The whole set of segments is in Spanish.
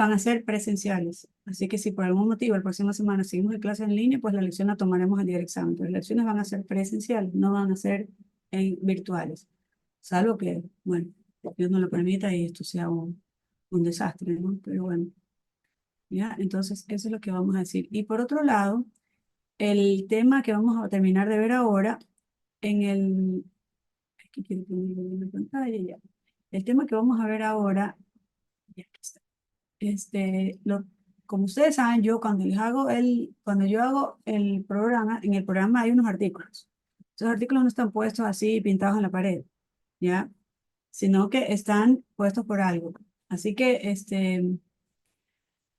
van a ser presenciales. Así que si por algún motivo la próxima semana seguimos en clase en línea, pues la lección la tomaremos el día del examen. Pero las lecciones van a ser presenciales, no van a ser virtuales. Salvo que, bueno, Dios no lo permita y esto sea un desastre, ¿no? Pero bueno, ya, entonces eso es lo que vamos a decir. Y por otro lado, el tema que vamos a terminar de ver ahora, en el... Aquí quiero ponerlo en la pantalla ya. El tema que vamos a ver ahora, ya aquí está. Como ustedes saben, yo cuando yo hago el programa, en el programa hay unos artículos. Esos artículos no están puestos así pintados en la pared, ¿ya? Sino que están puestos por algo. Así que,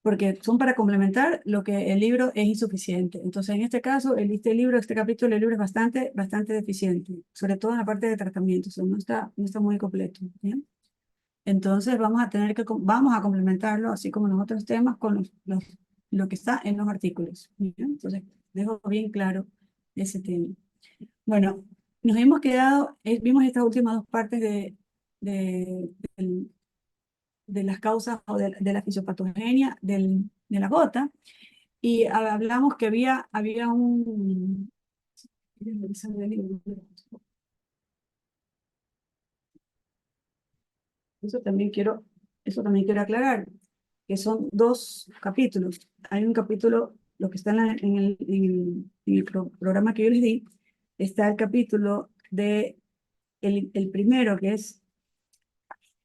porque son para complementar lo que el libro es insuficiente. Entonces, en este caso, este capítulo del libro es bastante deficiente, sobre todo en la parte de tratamiento, o sea, no está muy completo, ¿ya? Entonces vamos a complementarlo, así como los otros temas, con lo que está en los artículos, ¿ya? Entonces, dejo bien claro ese tema. Bueno, nos hemos quedado, vimos estas últimas dos partes del- de las causas o de la fisiopatogenia de la gota, y hablamos que había un... Eso también quiero, eso también quiero aclarar, que son dos capítulos. Hay un capítulo, lo que está en el programa que yo les di, está el capítulo el primero, que es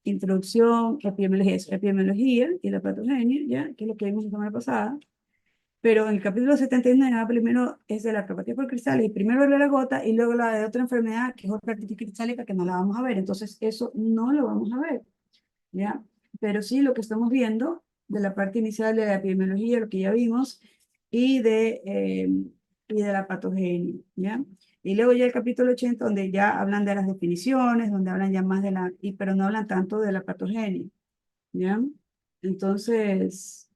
Introducción, epidemiología y la patogenia, ¿ya? Que es lo que vimos la semana pasada. Pero en el capítulo 79, primero es de la artropatía por cristales, y primero es de la gota, y luego la de otra enfermedad, que es otra artritis cristálica, que no la vamos a ver. Entonces, eso no lo vamos a ver, ¿ya? Pero sí lo que estamos viendo de la parte inicial de la epidemiología, lo que ya vimos, y y de la patogenia, ¿ya? Y luego ya el capítulo 80, donde ya hablan de las definiciones, donde hablan ya más pero no hablan tanto de la patogenia, ¿ya? Entonces,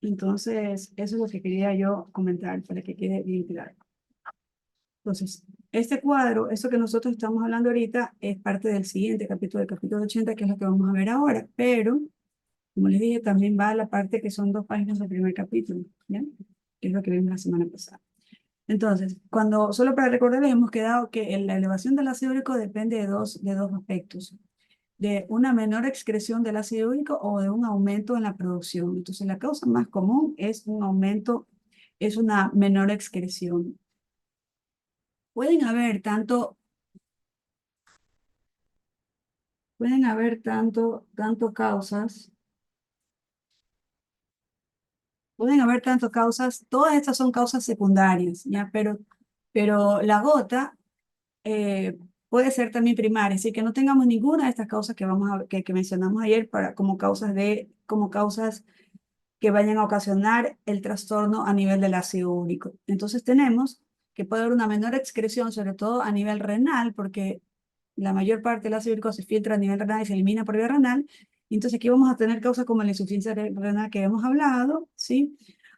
eso es lo que quería yo comentar para que quede bien claro. Entonces, este cuadro, eso que nosotros estamos hablando ahorita, es parte del siguiente capítulo, del capítulo 80, que es lo que vamos a ver ahora, pero como les dije, también va a la parte que son 2 páginas del primer capítulo, ¿ya? Que es lo que vimos la semana pasada. Entonces, solo para recordarles, hemos quedado que la elevación del ácido úrico depende de dos aspectos, de una menor excreción del ácido úrico o de un aumento en la producción. Entonces, la causa más común es es una menor excreción. Pueden haber tanto, pueden haber tanto causas. Pueden haber tantas causas, todas estas son causas secundarias, ¿ya? Pero la gota puede ser también primaria, así que no tengamos ninguna de estas causas que mencionamos ayer como causas que vayan a ocasionar el trastorno a nivel del ácido úrico. Entonces tenemos que puede haber una menor excreción, sobre todo a nivel renal, porque la mayor parte del ácido úrico se filtra a nivel renal y se elimina por vía renal. Entonces aquí vamos a tener causas como la insuficiencia renal que hemos hablado, ¿sí?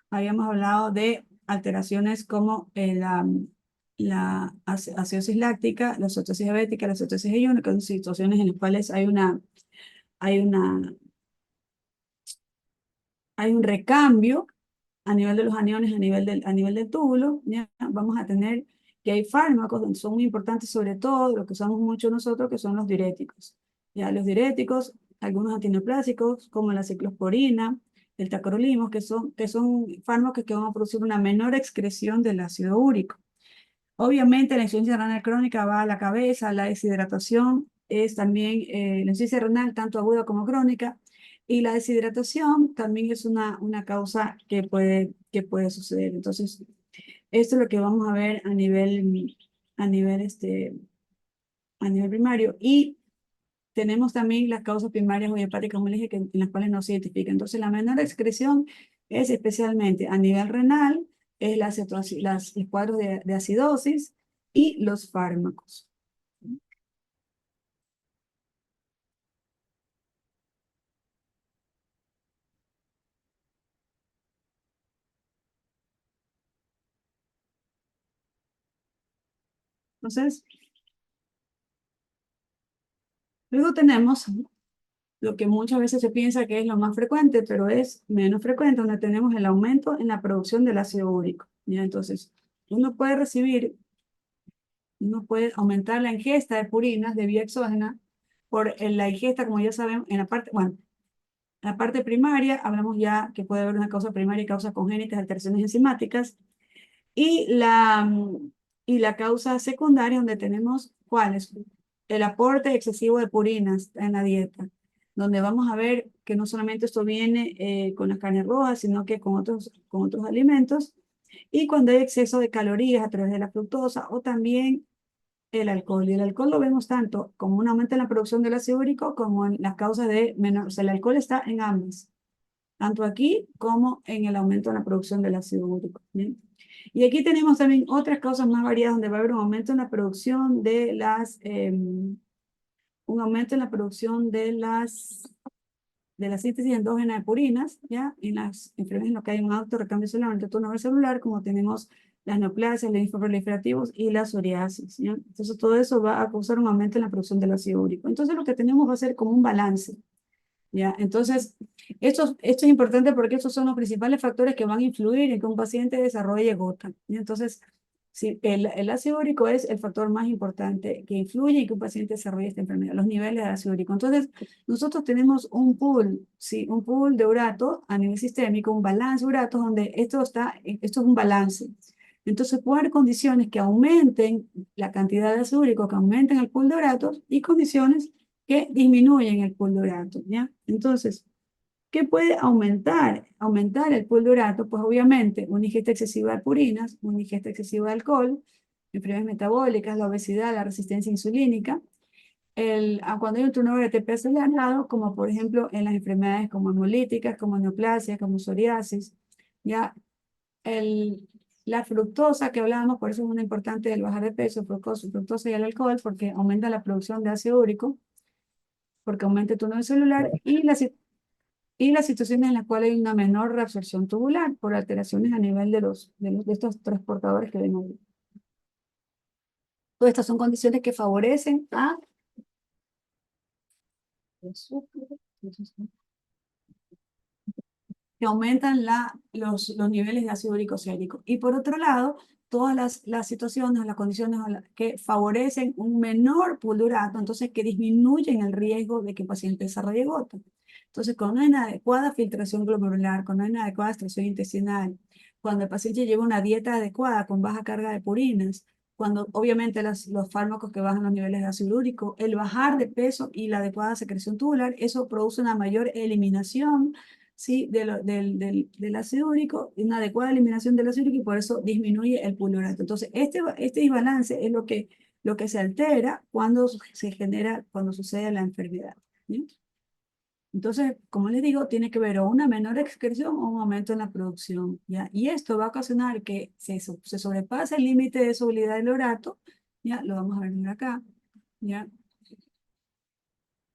Habíamos hablado de alteraciones como la acidosis láctica, la cetosis diabética, la cetosis iónica, son situaciones en las cuales hay una, hay un recambio a nivel de los aniones, a nivel del túbulo. ¿Ya? Vamos a tener que hay fármacos que son muy importantes, sobre todo lo que usamos mucho nosotros, que son los diuréticos. Ya, los diuréticos, algunos antineoplásicos, como la ciclosporina, el tacrolimus, que son fármacos que van a producir una menor excreción del ácido úrico. Obviamente, la insuficiencia renal crónica va a la cabeza, la deshidratación es también la insuficiencia renal, tanto aguda como crónica, y la deshidratación también es una causa que puede suceder. Entonces, esto es lo que vamos a ver a nivel, este, a nivel primario. Y tenemos también las causas primarias o hepáticas, como les dije, en las cuales no se identifican. Entonces, la menor excreción es especialmente a nivel renal, es los cuadros de acidosis y los fármacos. Entonces, luego tenemos lo que muchas veces se piensa que es lo más frecuente, pero es menos frecuente, donde tenemos el aumento en la producción del ácido úrico. ¿Ya? Entonces, uno puede recibir, uno puede aumentar la ingesta de purinas de vía exógena por la ingesta, como ya sabemos, en la parte, bueno, en la parte primaria hablamos ya que puede haber una causa primaria y causas congénitas de alteraciones enzimáticas, y la causa secundaria, donde tenemos cuáles, el aporte excesivo de purinas en la dieta, donde vamos a ver que no solamente esto viene con las carnes rojas, sino que con otros alimentos, y cuando hay exceso de calorías a través de la fructosa, o también el alcohol. Y el alcohol lo vemos tanto como un aumento en la producción del ácido úrico como en las causas de menor, o sea, el alcohol está en ambas, tanto aquí como en el aumento en la producción del ácido úrico. ¿Bien? Y aquí tenemos también otras causas más variadas, donde va a haber un aumento en la producción de un aumento en la producción de la síntesis endógena de purinas, ¿ya? En las enfermedades en las que hay un alto recambio celular, un turnover celular, como tenemos las neoplasias, los linfoproliferativos y la psoriasis, ¿ya? Entonces, todo eso va a causar un aumento en la producción del ácido úrico. Entonces, lo que tenemos va a ser como un balance, ¿ya? Entonces, esto es importante porque estos son los principales factores que van a influir en que un paciente desarrolle gota, ¿ya? Entonces, sí, el ácido úrico es el factor más importante que influye en que un paciente desarrolle esta enfermedad, los niveles de ácido úrico. Entonces, nosotros tenemos un pool, sí, un pool de urato a nivel sistémico, un balance de uratos, donde esto es un balance. Entonces, puede haber condiciones que aumenten la cantidad de ácido úrico, que aumenten el pool de uratos, y condiciones que disminuyen el pool de uratos, ¿ya? Entonces, ¿qué puede aumentar el pool de urato? Pues obviamente una ingesta excesiva de purinas, una ingesta excesiva de alcohol, enfermedades metabólicas, la obesidad, la resistencia insulínica, cuando hay un turnover de ATP acelerado, como por ejemplo en las enfermedades como hemolíticas, como neoplasia, como psoriasis, ya el, la fructosa que hablábamos, por eso es muy importante el bajar de peso, fructosa y el alcohol, porque aumenta la producción de ácido úrico, porque aumenta el turnover celular, y las situaciones en las cuales hay una menor reabsorción tubular por alteraciones a nivel de estos transportadores que ven ahí. Todas estas son condiciones que favorecen a que aumentan los niveles de ácido úrico sérico. Y por otro lado, todas las situaciones, las condiciones que favorecen un menor pool de urato, entonces que disminuyen el riesgo de que el paciente desarrolle gota. Entonces, cuando no hay una adecuada filtración glomerular, cuando no hay una adecuada extracción intestinal, cuando el paciente lleva una dieta adecuada con baja carga de purinas, cuando obviamente los fármacos que bajan los niveles de ácido úrico, el bajar de peso y la adecuada secreción tubular, eso produce una mayor eliminación, ¿sí? Del ácido úrico, una adecuada eliminación del ácido úrico, y por eso disminuye el pool de urato. Entonces, este desbalance es lo que se altera cuando cuando sucede la enfermedad. ¿Sí? Entonces, como les digo, tiene que ver o una menor excreción o un aumento en la producción, ¿ya? Y esto va a ocasionar que se sobrepase el límite de solubilidad del urato, ¿ya? Lo vamos a ver acá, ¿ya?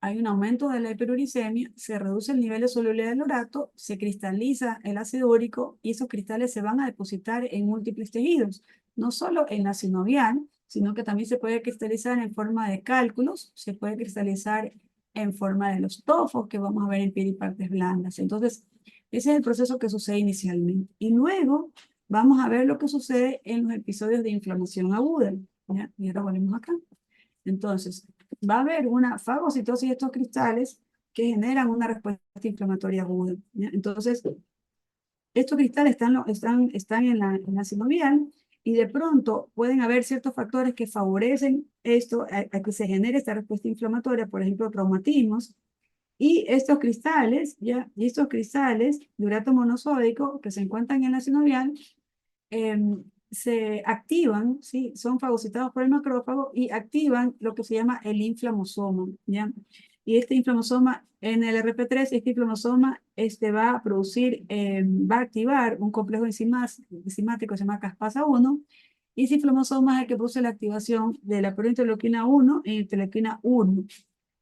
Hay un aumento de la hiperuricemia, se reduce el nivel de solubilidad del urato, se cristaliza el ácido úrico, y esos cristales se van a depositar en múltiples tejidos, no solo en la sinovial, sino que también se puede cristalizar en forma de cálculos, se puede cristalizar en forma de los tofos que vamos a ver en piel y partes blandas. Entonces, ese es el proceso que sucede inicialmente. Y luego vamos a ver lo que sucede en los episodios de inflamación aguda, ¿ya? Y ahora volvemos acá. Entonces, va a haber una fagocitosis de estos cristales que generan una respuesta inflamatoria aguda, ¿ya? Entonces, estos cristales están en la sinovial, y de pronto pueden haber ciertos factores que favorecen esto, a que se genere esta respuesta inflamatoria, por ejemplo, traumatismos, y estos cristales, ¿ya? Y estos cristales de urato monosódico que se encuentran en la sinovial, se activan, ¿sí? Son fagocitados por el macrófago y activan lo que se llama el inflamosoma, ¿ya? Y este inflamosoma, en el RP3, este inflamosoma va a producir, va a activar un complejo enzimático que se llama caspasa 1, y ese inflamosoma es el que produce la activación de la prointerleuquina 1 e interleuquina 1.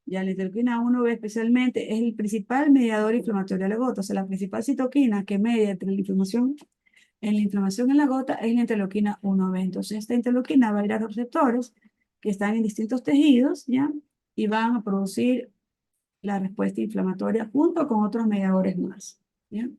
Ya la interleuquina 1 especialmente es el principal mediador inflamatorio de la gota, o sea, la principal citoquina que media entre la inflamación en la gota es la interleuquina 1B. Entonces, esta interleuquina va a ir a los receptores que están en distintos tejidos, ¿ya? Y van a producir la respuesta inflamatoria junto con otros mediadores más. ¿Bien?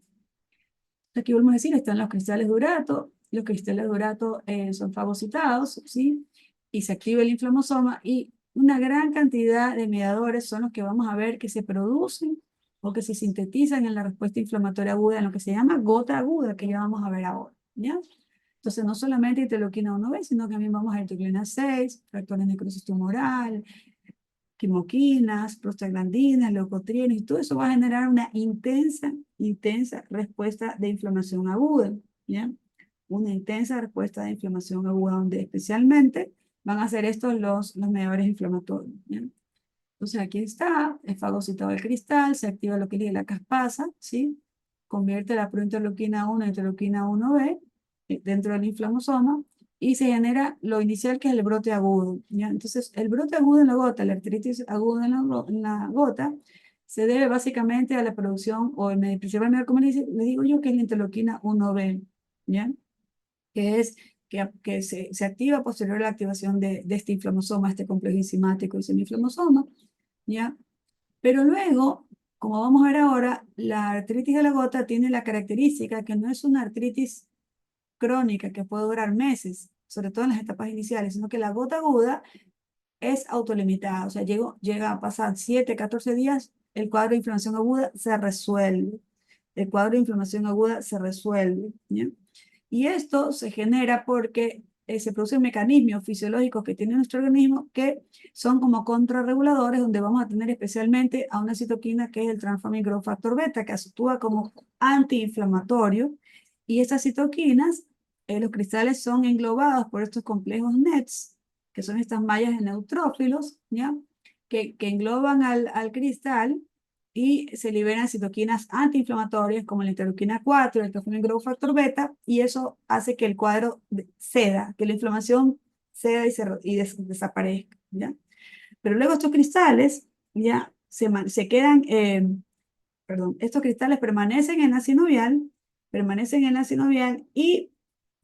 Aquí volvemos a decir, están los cristales de urato. Los cristales de urato son fagocitados, ¿sí? Y se activa el inflamosoma y una gran cantidad de mediadores son los que vamos a ver que se producen o que se sintetizan en la respuesta inflamatoria aguda, en lo que se llama gota aguda, que ya vamos a ver ahora, ¿ya? Entonces, no solamente interleuquina 1B, sino que también vamos a interleuquina 6, factores de necrosis tumoral, quimoquinas, prostaglandinas, leucotrienes, y todo eso va a generar una intensa respuesta de inflamación aguda, ¿ya? Una intensa respuesta de inflamación aguda, donde especialmente van a ser estos los mediadores inflamatorios, ¿ya? Entonces aquí está, es fagocitado el cristal, se activa lo que es la caspasa, ¿sí? Convierte la prointerleuquina 1 en interleuquina 1B dentro del inflamosoma y se genera lo inicial que es el brote agudo, ¿ya? Entonces el brote agudo en la gota, la artritis aguda en la gota, se debe básicamente a la producción, o el principal, como les digo yo, que es la interleuquina 1B, ¿ya? Que es que se activa posterior a la activación de este inflamosoma, este complejo enzimático y semiinflamosoma, ¿ya? Pero luego, como vamos a ver ahora, la artritis de la gota tiene la característica que no es una artritis crónica que puede durar meses, sobre todo en las etapas iniciales, sino que la gota aguda es autolimitada, o sea, llega a pasar 7, 14 días, el cuadro de inflamación aguda se resuelve. El cuadro de inflamación aguda se resuelve, ¿ya? Y esto se genera porque se producen mecanismos fisiológicos que tiene nuestro organismo que son como contrarreguladores, donde vamos a tener especialmente a una citoquina que es el Transforming Growth Factor Beta, que actúa como antiinflamatorio. Y estas citoquinas, los cristales son englobados por estos complejos NETs, que son estas mallas de neutrófilos, ¿ya? Que engloban al cristal y se liberan citoquinas antiinflamatorias como la interleuquina 4, el interferón growth factor beta, y eso hace que el cuadro ceda, que la inflamación ceda y desaparezca, ¿ya? Pero luego estos cristales ya se quedan, perdón, estos cristales permanecen en la sinovial y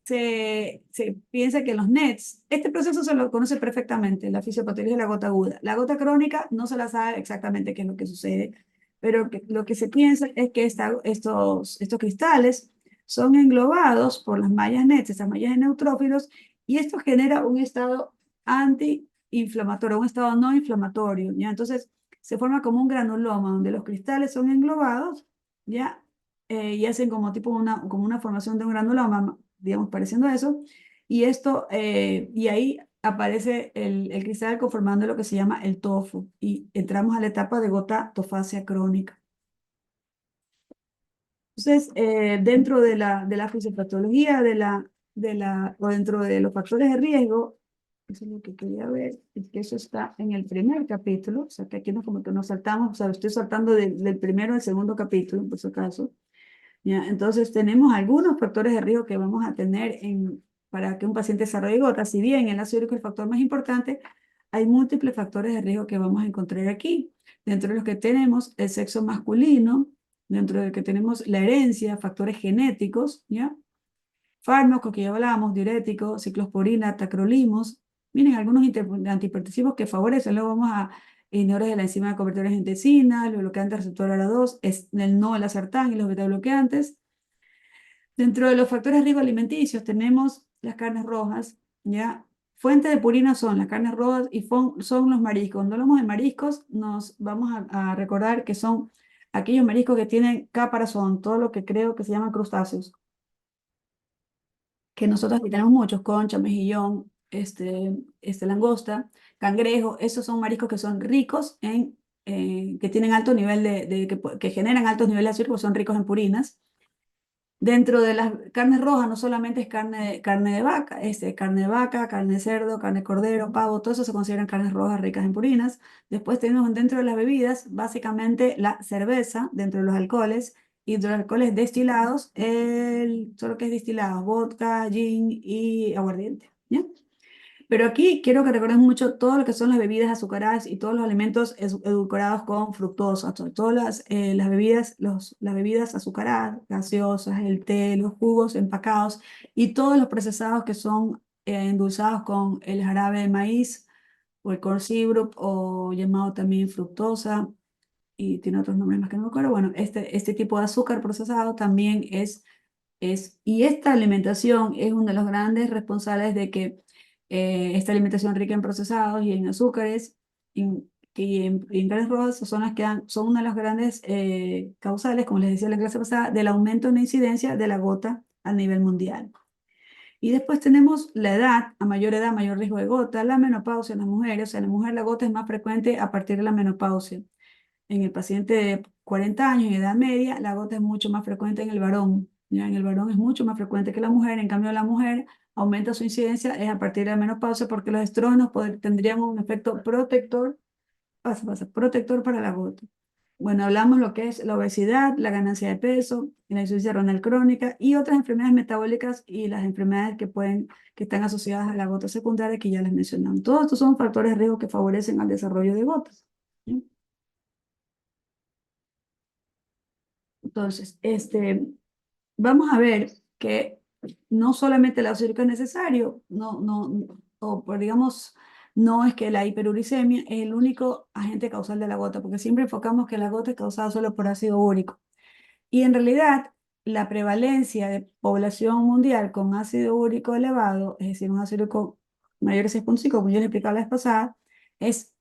se piensa que los NETs, este proceso se lo conoce perfectamente, la fisiopatología de la gota aguda. La gota crónica no se la sabe exactamente qué es lo que sucede, pero lo que se piensa es que estos cristales son englobados por las mallas NETs, estas mallas de neutrófilos, y esto genera un estado antiinflamatorio, un estado no inflamatorio, ¿ya? Entonces se forma como un granuloma, donde los cristales son englobados, ¿ya? Y hacen como tipo como una formación de un granuloma, digamos, pareciendo a eso, y ahí aparece el cristal conformando lo que se llama el tofu, y entramos a la etapa de gota tofácea crónica. Entonces, dentro de la fisiopatología, o dentro de los factores de riesgo, eso es lo que quería ver, es que eso está en el primer capítulo, o sea, que aquí no como que nos saltamos, o sea, estoy saltando del primero al segundo capítulo, por si acaso. ¿Ya? Entonces, tenemos algunos factores de riesgo que vamos a tener para que un paciente desarrolle gota. Si bien el ácido úrico es el factor más importante, hay múltiples factores de riesgo que vamos a encontrar aquí. Dentro de los que tenemos el sexo masculino, dentro de los que tenemos la herencia, factores genéticos, ¿ya? Fármacos que ya hablábamos, diuréticos, ciclosporina, tacrolimus. Miren, algunos antihipertensivos que favorecen. Luego vamos a inhibidores de la enzima convertidora de angiotensina, los bloqueantes receptor ARA2, es el no el y los beta bloqueantes. Dentro de los factores de riesgo alimenticios tenemos las carnes rojas, ¿ya? Fuente de purina son las carnes rojas y son los mariscos. Cuando hablamos de mariscos, nos vamos a recordar que son aquellos mariscos que tienen caparazón, todo lo que creo que se llaman crustáceos, que nosotros aquí tenemos muchos, concha, mejillón, langosta, cangrejo, esos son mariscos que son ricos que tienen alto nivel que generan altos niveles de azúcar, porque son ricos en purinas. Dentro de las carnes rojas no solamente es carne de vaca, carne de vaca, carne de cerdo, carne de cordero, pavo, todo eso se consideran carnes rojas ricas en purinas. Después tenemos dentro de las bebidas, básicamente la cerveza, dentro de los alcoholes, y de los alcoholes destilados, solo que es destilado, vodka, gin y aguardiente, ¿ya? Pero aquí quiero que recuerden mucho todo lo que son las bebidas azucaradas y todos los alimentos edulcorados con fructosa, todas las bebidas azucaradas, gaseosas, el té, los jugos empacados y todos los procesados que son endulzados con el jarabe de maíz o el corn syrup o llamado también fructosa, y tiene otros nombres más que no me acuerdo. Bueno, este tipo de azúcar procesado también y esta alimentación es uno de los grandes responsables de que esta alimentación rica en procesados y en azúcares y en grasas rojas son las que son una de las grandes causales, como les decía en la clase pasada, del aumento en la incidencia de la gota a nivel mundial. Y después tenemos la edad, a mayor edad, mayor riesgo de gota, la menopausia en las mujeres. O sea, en la mujer la gota es más frecuente a partir de la menopausia. En el paciente de 40 años y edad media, la gota es mucho más frecuente en el varón. ¿Ya? En el varón es mucho más frecuente que la mujer. En cambio, la mujer aumenta su incidencia es a partir de la menopausia porque los estrógenos tendrían un efecto protector, protector para la gota. Bueno, hablamos lo que es la obesidad, la ganancia de peso, la insuficiencia renal crónica y otras enfermedades metabólicas y las enfermedades que están asociadas a la gota secundaria que ya les mencionamos. Todos estos son factores de riesgo que favorecen al desarrollo de gotas. ¿Sí? Entonces, vamos a ver que no solamente el ácido úrico es necesario, digamos, no es que la hiperuricemia es el único agente causal de la gota, porque siempre enfocamos que la gota es causada solo por ácido úrico. Y en realidad, la prevalencia de población mundial con ácido úrico elevado, es decir, un ácido úrico mayor de 6,5, como yo les explicaba la vez pasada, es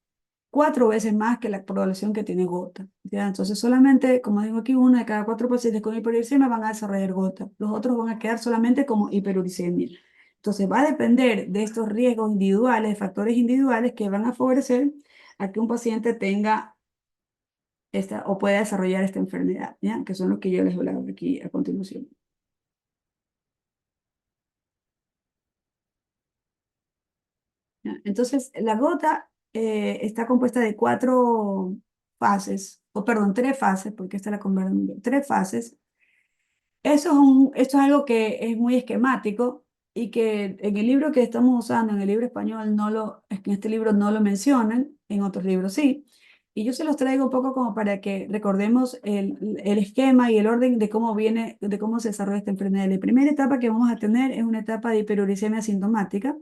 4 veces más que la población que tiene gota. ¿Ya? Entonces, solamente, como digo aquí, uno de cada 4 pacientes con hiperuricemia van a desarrollar gota. Los otros van a quedar solamente como hiperuricemia. Entonces, va a depender de estos riesgos individuales, de factores individuales que van a favorecer a que un paciente tenga o pueda desarrollar esta enfermedad, ¿ya? Que son los que yo les voy a hablar aquí a continuación. ¿Ya? Entonces, la gota está compuesta de 4 fases, o perdón, 3 fases, porque esta la convertimos 3 fases. Esto es algo que es muy esquemático y que en el libro que estamos usando, en el libro español, es que en este libro no lo mencionan, en otros libros sí. Y yo se los traigo un poco como para que recordemos el esquema y el orden de cómo viene, de cómo se desarrolla esta enfermedad. La primera etapa que vamos a tener es una etapa de hiperuricemia asintomática,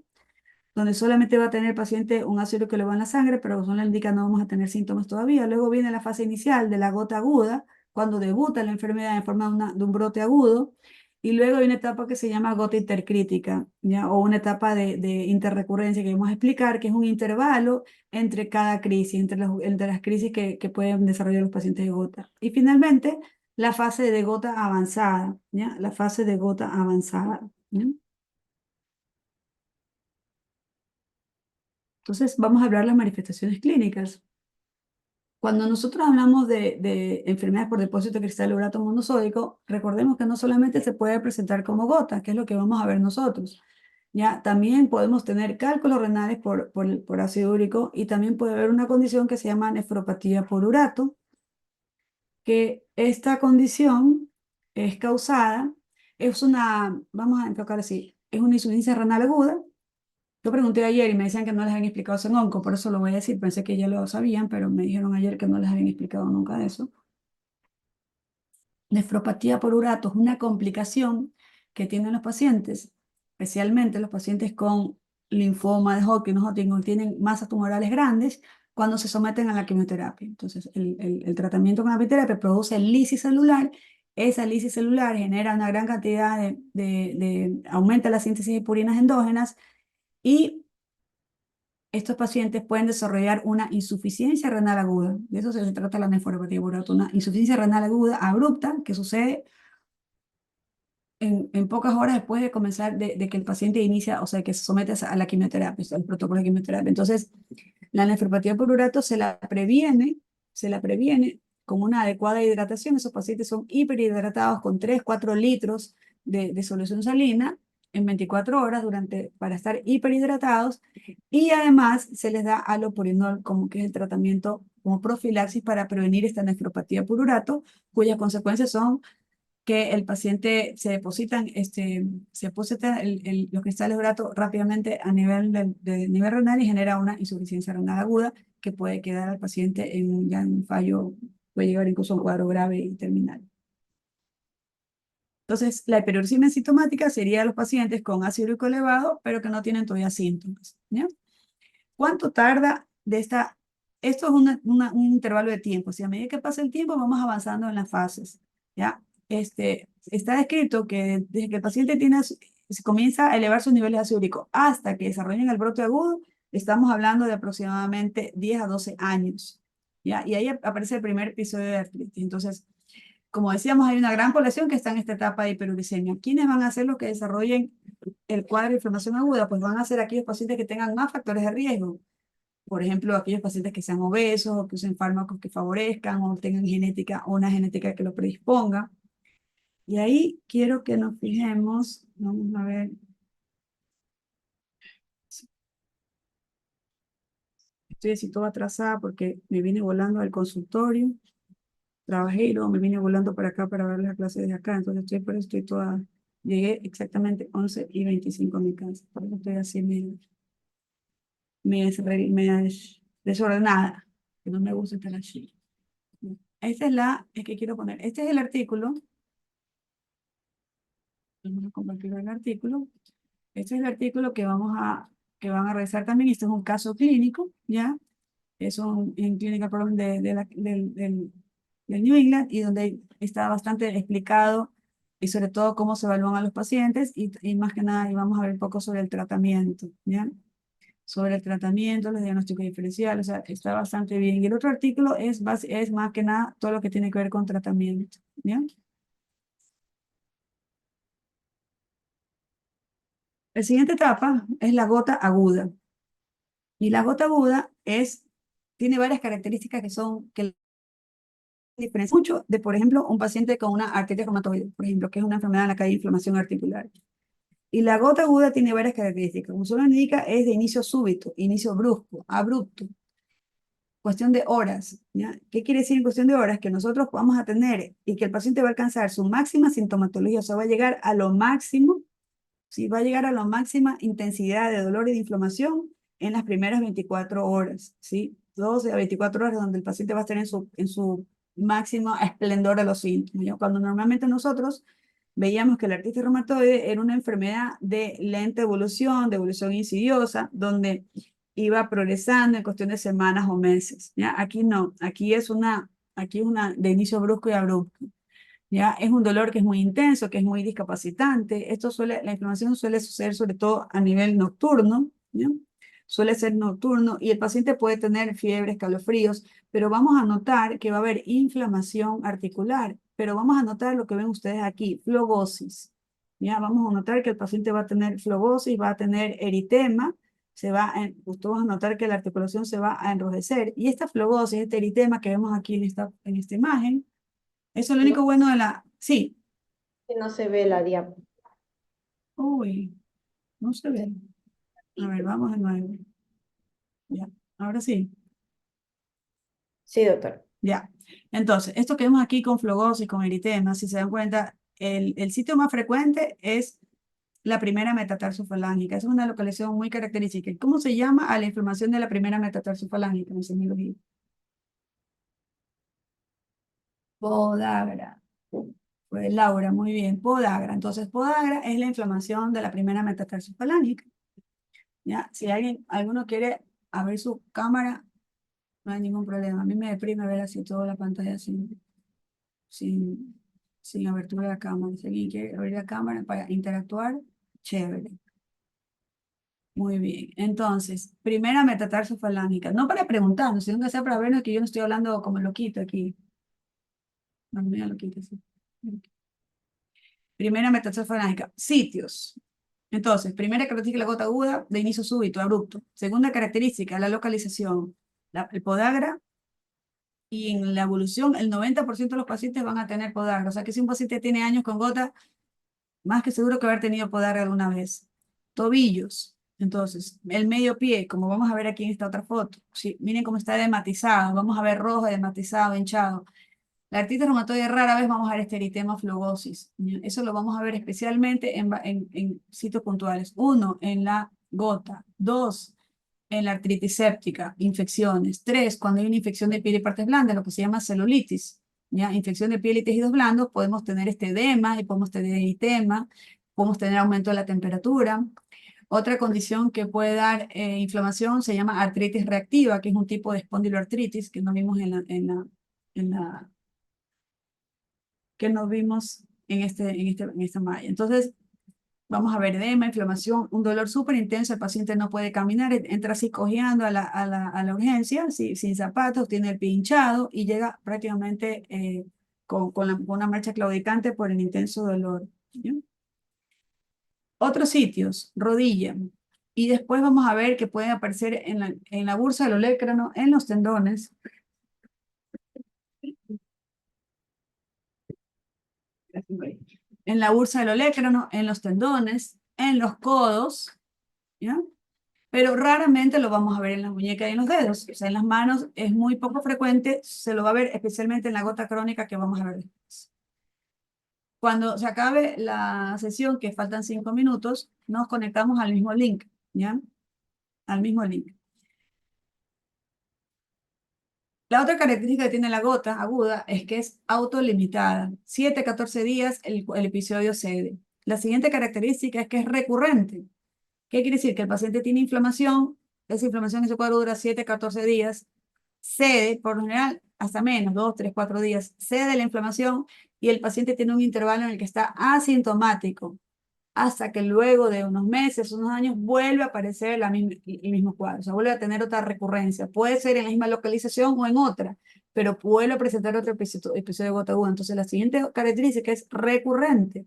donde solamente va a tener el paciente un ácido que le va en la sangre, pero como le indica no vamos a tener síntomas todavía. Luego viene la fase inicial de la gota aguda, cuando debuta la enfermedad en forma de un brote agudo, y luego hay una etapa que se llama gota intercrítica, ¿ya? O una etapa de interrecurrencia que vamos a explicar, que es un intervalo entre cada crisis, entre las crisis que pueden desarrollar los pacientes de gota. Y finalmente, la fase de gota avanzada, ¿ya? La fase de gota avanzada, ¿ya? Entonces, vamos a hablar de las manifestaciones clínicas. Cuando nosotros hablamos de enfermedades por depósito de cristal urato monosódico, recordemos que no solamente se puede presentar como gota, que es lo que vamos a ver nosotros. Ya, también podemos tener cálculos renales por ácido úrico y también puede haber una condición que se llama nefropatía por urato, que esta condición es causada, vamos a enfocar así, es una insuficiencia renal aguda. Yo pregunté ayer y me decían que no les habían explicado eso en onco, por eso lo voy a decir. Pensé que ya lo sabían, pero me dijeron ayer que no les habían explicado nunca de eso. Nefropatía por urato es una complicación que tienen los pacientes, especialmente los pacientes con linfoma de Hodgkin o Hodgkin, que tienen masas tumorales grandes cuando se someten a la quimioterapia. Entonces, el tratamiento con la quimioterapia produce lisis celular. Esa lisis celular genera una gran cantidad aumenta la síntesis de purinas endógenas y estos pacientes pueden desarrollar una insuficiencia renal aguda. De eso se trata la nefropatía por urato, una insuficiencia renal aguda abrupta que sucede en pocas horas después de comenzar, de que el paciente inicia, o sea, que se somete a la quimioterapia, al protocolo de quimioterapia. Entonces, la nefropatía por urato se la previene con una adecuada hidratación. Esos pacientes son hiperhidratados con 3-4 litros de solución salina en 24 horas para estar hiperhidratados y además se les da allopurinol como que es el tratamiento como profilaxis para prevenir esta nefropatía por urato, cuyas consecuencias son que el paciente se deposita los cristales de urato rápidamente a nivel de nivel renal y genera una insuficiencia renal aguda que puede quedar al paciente ya en un fallo, puede llegar incluso a un cuadro grave y terminal. Entonces, la hiperuricemia sintomática sería los pacientes con ácido úrico elevado, pero que no tienen todavía síntomas, ¿ya? ¿Cuánto tarda esto es un intervalo de tiempo. Si a medida que pasa el tiempo, vamos avanzando en las fases, ¿ya? Está descrito que desde que el paciente se comienza a elevar sus niveles de ácido úrico hasta que desarrollen el brote agudo, estamos hablando de aproximadamente 10 a 12 años, ¿ya? Y ahí aparece el primer episodio de artritis. Entonces, como decíamos, hay una gran población que está en esta etapa de hiperuricemia. ¿Quiénes van a ser los que desarrollen el cuadro de inflamación aguda? Pues van a ser aquellos pacientes que tengan más factores de riesgo. Por ejemplo, aquellos pacientes que sean obesos o que usen fármacos que favorezcan o tengan genética o una genética que lo predisponga. Y ahí quiero que nos fijemos, vamos a ver. Estoy así toda atrasada porque me vine volando al consultorio, trabajé y luego me vine volando para acá para ver las clases de acá, entonces por eso estoy toda, llegué exactamente 11:25 a mi casa, por eso estoy así desordenada, que no me gusta estar así. Es que quiero poner, este es el artículo, vamos a compartir el artículo, este es el artículo que van a revisar también, este es un caso clínico, ¿ya? Es en Clinical Problem del New England y donde está bastante explicado y sobre todo cómo se evalúan a los pacientes y más que nada y vamos a ver un poco sobre el tratamiento, ¿ya? Sobre el tratamiento, los diagnósticos diferenciales, o sea, está bastante bien. Y el otro artículo es más que nada todo lo que tiene que ver con tratamiento, ¿ya? La siguiente etapa es la gota aguda. Y la gota aguda tiene varias características que diferencia mucho de, por ejemplo, un paciente con una artritis reumatoide, por ejemplo, que es una enfermedad en la que hay inflamación articular. Y la gota aguda tiene varias características. Como solo indica, es de inicio súbito, inicio brusco, abrupto, cuestión de horas, ¿ya? ¿Qué quiere decir en cuestión de horas? Que nosotros vamos a tener y que el paciente va a alcanzar su máxima sintomatología, o sea, va a llegar a lo máximo, ¿sí? Va a llegar a la máxima intensidad de dolor y de inflamación en las primeras 24 horas, ¿sí? 12 a 24 horas donde el paciente va a estar en su máximo esplendor de los síntomas, ¿ya? Cuando normalmente nosotros veíamos que la artritis reumatoide era una enfermedad de lenta evolución, de evolución insidiosa, donde iba progresando en cuestión de semanas o meses, ¿ya? Aquí no, aquí es una de inicio brusco y abrupto. ¿Ya? Es un dolor que es muy intenso, que es muy discapacitante. La inflamación suele suceder sobre todo a nivel nocturno, ¿ya? Suele ser nocturno y el paciente puede tener fiebre, escalofríos, pero vamos a notar que va a haber inflamación articular, pero vamos a notar lo que ven ustedes aquí, flogosis, ¿ya? Vamos a notar que el paciente va a tener flogosis, va a tener eritema, ustedes van a notar que la articulación se va a enrojecer y esta flogosis, este eritema que vemos aquí en esta imagen, eso es lo No, único bueno de la... Sí. que no se ve la diapositiva. Uy, no se ve. A ver, vamos de nuevo. Ya, ahora sí. Sí, doctor. Ya. Entonces, esto que vemos aquí con flogosis, con eritema, si se dan cuenta, el sitio más frecuente es la primera metatarsofalángicas. Es una localización muy característica. ¿Cómo se llama a la inflamación de la primera metatarsofalángicas en semiología? Podagra. Pues Laura, muy bien. Podagra. Entonces, podagra es la inflamación de la primera metatarsofalángicas. ¿Ya? Si alguno quiere abrir su cámara, no hay ningún problema. A mí me deprime ver así toda la pantalla sin, sin abertura de la cámara. Si alguien quiere abrir la cámara para interactuar, chévere. Muy bien. Entonces, primera metatarsofalágica. No para preguntarnos, sino que sea para vernos que yo no estoy hablando como loquito aquí. No, mira loquito, sí. Primera metatarsofalágica. Sitios. Entonces, primera característica, la gota aguda de inicio súbito, abrupto. Segunda característica, la localización. El podagra y en la evolución el 90% de los pacientes van a tener podagra. O sea que si un paciente tiene años con gota, más que seguro que va a haber tenido podagra alguna vez. Tobillos. Entonces, el medio pie, como vamos a ver aquí en esta otra foto. Sí, miren cómo está edematizado. Vamos a ver rojo, edematizado, hinchado. La artritis reumatoide rara vez vamos a ver este eritema flogosis. Eso lo vamos a ver especialmente en sitios puntuales. Uno, en la gota. Dos, en la artritis séptica, infecciones. Tres, cuando hay una infección de piel y partes blandas, lo que se llama celulitis. ¿Ya? Infección de piel y tejidos blandos, podemos tener este edema y podemos tener eritema, podemos tener aumento de la temperatura. Otra condición que puede dar inflamación se llama artritis reactiva, que es un tipo de espondiloartritis que nos vimos en la, que nos vimos en esta malla. Entonces, vamos a ver edema, inflamación, un dolor súper intenso, el paciente no puede caminar, entra así cojeando a la urgencia, sin zapatos, tiene el pie hinchado y llega prácticamente con una marcha claudicante por el intenso dolor. ¿Ya? Otros sitios, rodilla. Y después vamos a ver que pueden aparecer en la bursa del olecrano, en los tendones. En la bursa del olecrano, en los tendones, en los codos, ¿ya? Pero raramente lo vamos a ver en las muñecas y en los dedos. O sea, en las manos es muy poco frecuente, se lo va a ver especialmente en la gota crónica que vamos a ver después. Cuando se acabe la sesión, que faltan 5 minutos, nos conectamos al mismo link, ¿ya? Al mismo link. La otra característica que tiene la gota aguda es que es autolimitada. 7 a 14 días el episodio cede. La siguiente característica es que es recurrente. ¿Qué quiere decir? Que el paciente tiene inflamación, esa inflamación en su cuadro dura 7 a 14 días, cede, por lo general, hasta menos, 2, 3, 4 días, cede la inflamación y el paciente tiene un intervalo en el que está asintomático, hasta que luego de unos meses, unos años, vuelve a aparecer el mismo cuadro, o sea, vuelve a tener otra recurrencia. Puede ser en la misma localización o en otra, pero vuelve a presentar otro episodio de gota aguda. Entonces, la siguiente característica es recurrente,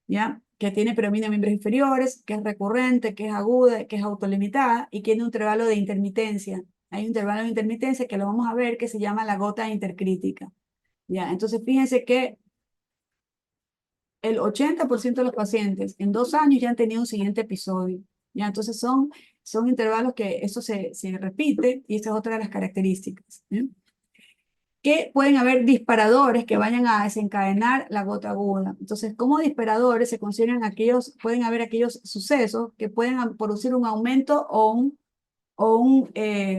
¿ya? Que tiene predominio de miembros inferiores, que es recurrente, que es aguda, que es autolimitada y tiene un intervalo de intermitencia. Hay un intervalo de intermitencia que lo vamos a ver que se llama la gota intercrítica, ¿ya? Entonces, fíjense que el 80% de los pacientes en 2 años ya han tenido un siguiente episodio, ¿ya? Entonces, son intervalos que eso se repite y esa es otra de las características, ¿ya? Que pueden haber disparadores que vayan a desencadenar la gota aguda. Entonces, como disparadores se consideran pueden haber aquellos sucesos que pueden producir un aumento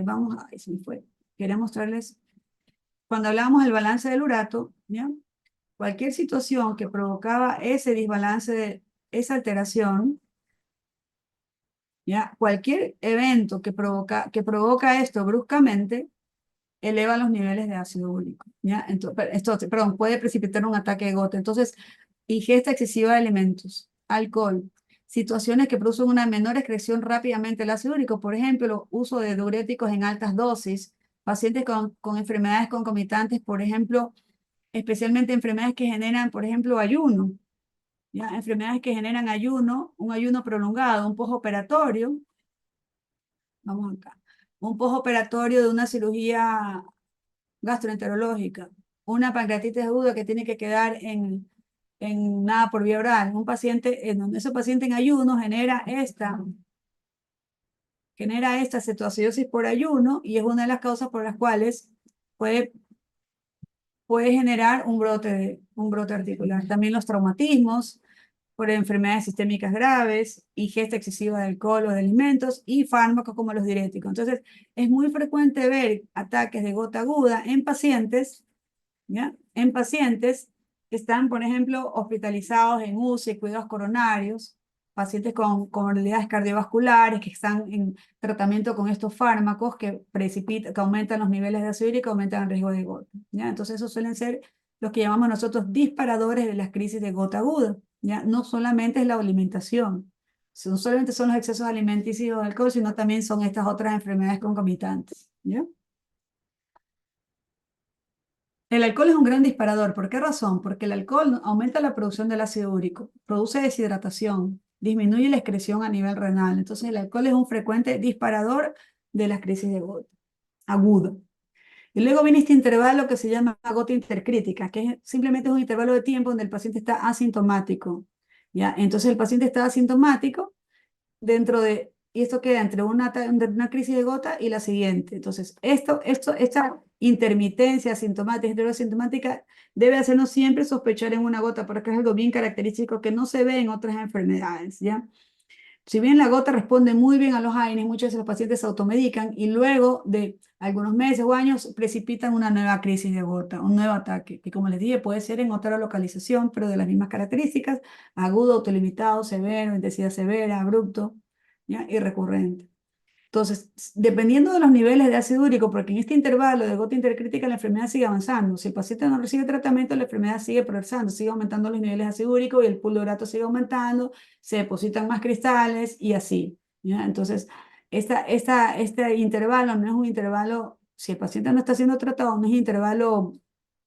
vamos a, ahí se me fue. Quería mostrarles, cuando hablábamos del balance del urato, ¿ya? Cualquier situación que provocaba ese desbalance, esa alteración, ¿ya? Cualquier evento que provoca esto bruscamente, eleva los niveles de ácido úrico, ¿ya? Entonces, perdón, puede precipitar un ataque de gota. Entonces, ingesta excesiva de alimentos, alcohol, situaciones que producen una menor excreción rápidamente del ácido úrico, por ejemplo, uso de diuréticos en altas dosis, pacientes con enfermedades concomitantes, por ejemplo, especialmente enfermedades que generan, por ejemplo, ayuno, ¿ya? Enfermedades que generan ayuno, un ayuno prolongado, un postoperatorio, vamos acá, un postoperatorio de una cirugía gastroenterológica, una pancreatitis aguda que tiene que quedar en nada por vía oral, un paciente, en donde ese paciente en ayuno genera esta cetoacidosis por ayuno y es una de las causas por las cuales puede, puede generar un brote articular. También los traumatismos por enfermedades sistémicas graves, ingesta excesiva de alcohol o de alimentos y fármacos como los diuréticos. Entonces, es muy frecuente ver ataques de gota aguda en pacientes, ¿ya? En pacientes que están, por ejemplo, hospitalizados en UCI, cuidados coronarios, pacientes con comorbilidades cardiovasculares que están en tratamiento con estos fármacos que aumentan los niveles de ácido úrico, aumentan el riesgo de gota, ¿ya? Entonces, esos suelen ser los que llamamos nosotros disparadores de las crisis de gota aguda, ¿ya? No solamente es la alimentación, no solamente son los excesos alimenticios o de alcohol, sino también son estas otras enfermedades concomitantes, ¿ya? El alcohol es un gran disparador. ¿Por qué razón? Porque el alcohol aumenta la producción del ácido úrico, produce deshidratación, disminuye la excreción a nivel renal. Entonces, el alcohol es un frecuente disparador de las crisis de gota aguda. Y luego viene este intervalo que se llama gota intercrítica, que simplemente es un intervalo de tiempo donde el paciente está asintomático, ¿ya? Entonces, el paciente está asintomático y esto queda entre una crisis de gota y la siguiente. Entonces, esta intermitencia asintomática, heteroasintomática, debe hacernos siempre sospechar en una gota, porque es algo bien característico que no se ve en otras enfermedades, ¿ya? Si bien la gota responde muy bien a los AINES, muchos de los pacientes se automedican y luego de algunos meses o años precipitan una nueva crisis de gota, un nuevo ataque, que como les dije puede ser en otra localización, pero de las mismas características, agudo, autolimitado, severo, intensidad severa, abrupto, ¿ya? Y recurrente. Entonces, dependiendo de los niveles de ácido úrico, porque en este intervalo de gota intercrítica la enfermedad sigue avanzando. Si el paciente no recibe tratamiento, la enfermedad sigue progresando, sigue aumentando los niveles de ácido úrico y el pool de urato sigue aumentando, se depositan más cristales y así, ¿ya? Entonces, este intervalo no es un intervalo, si el paciente no está siendo tratado, no es un intervalo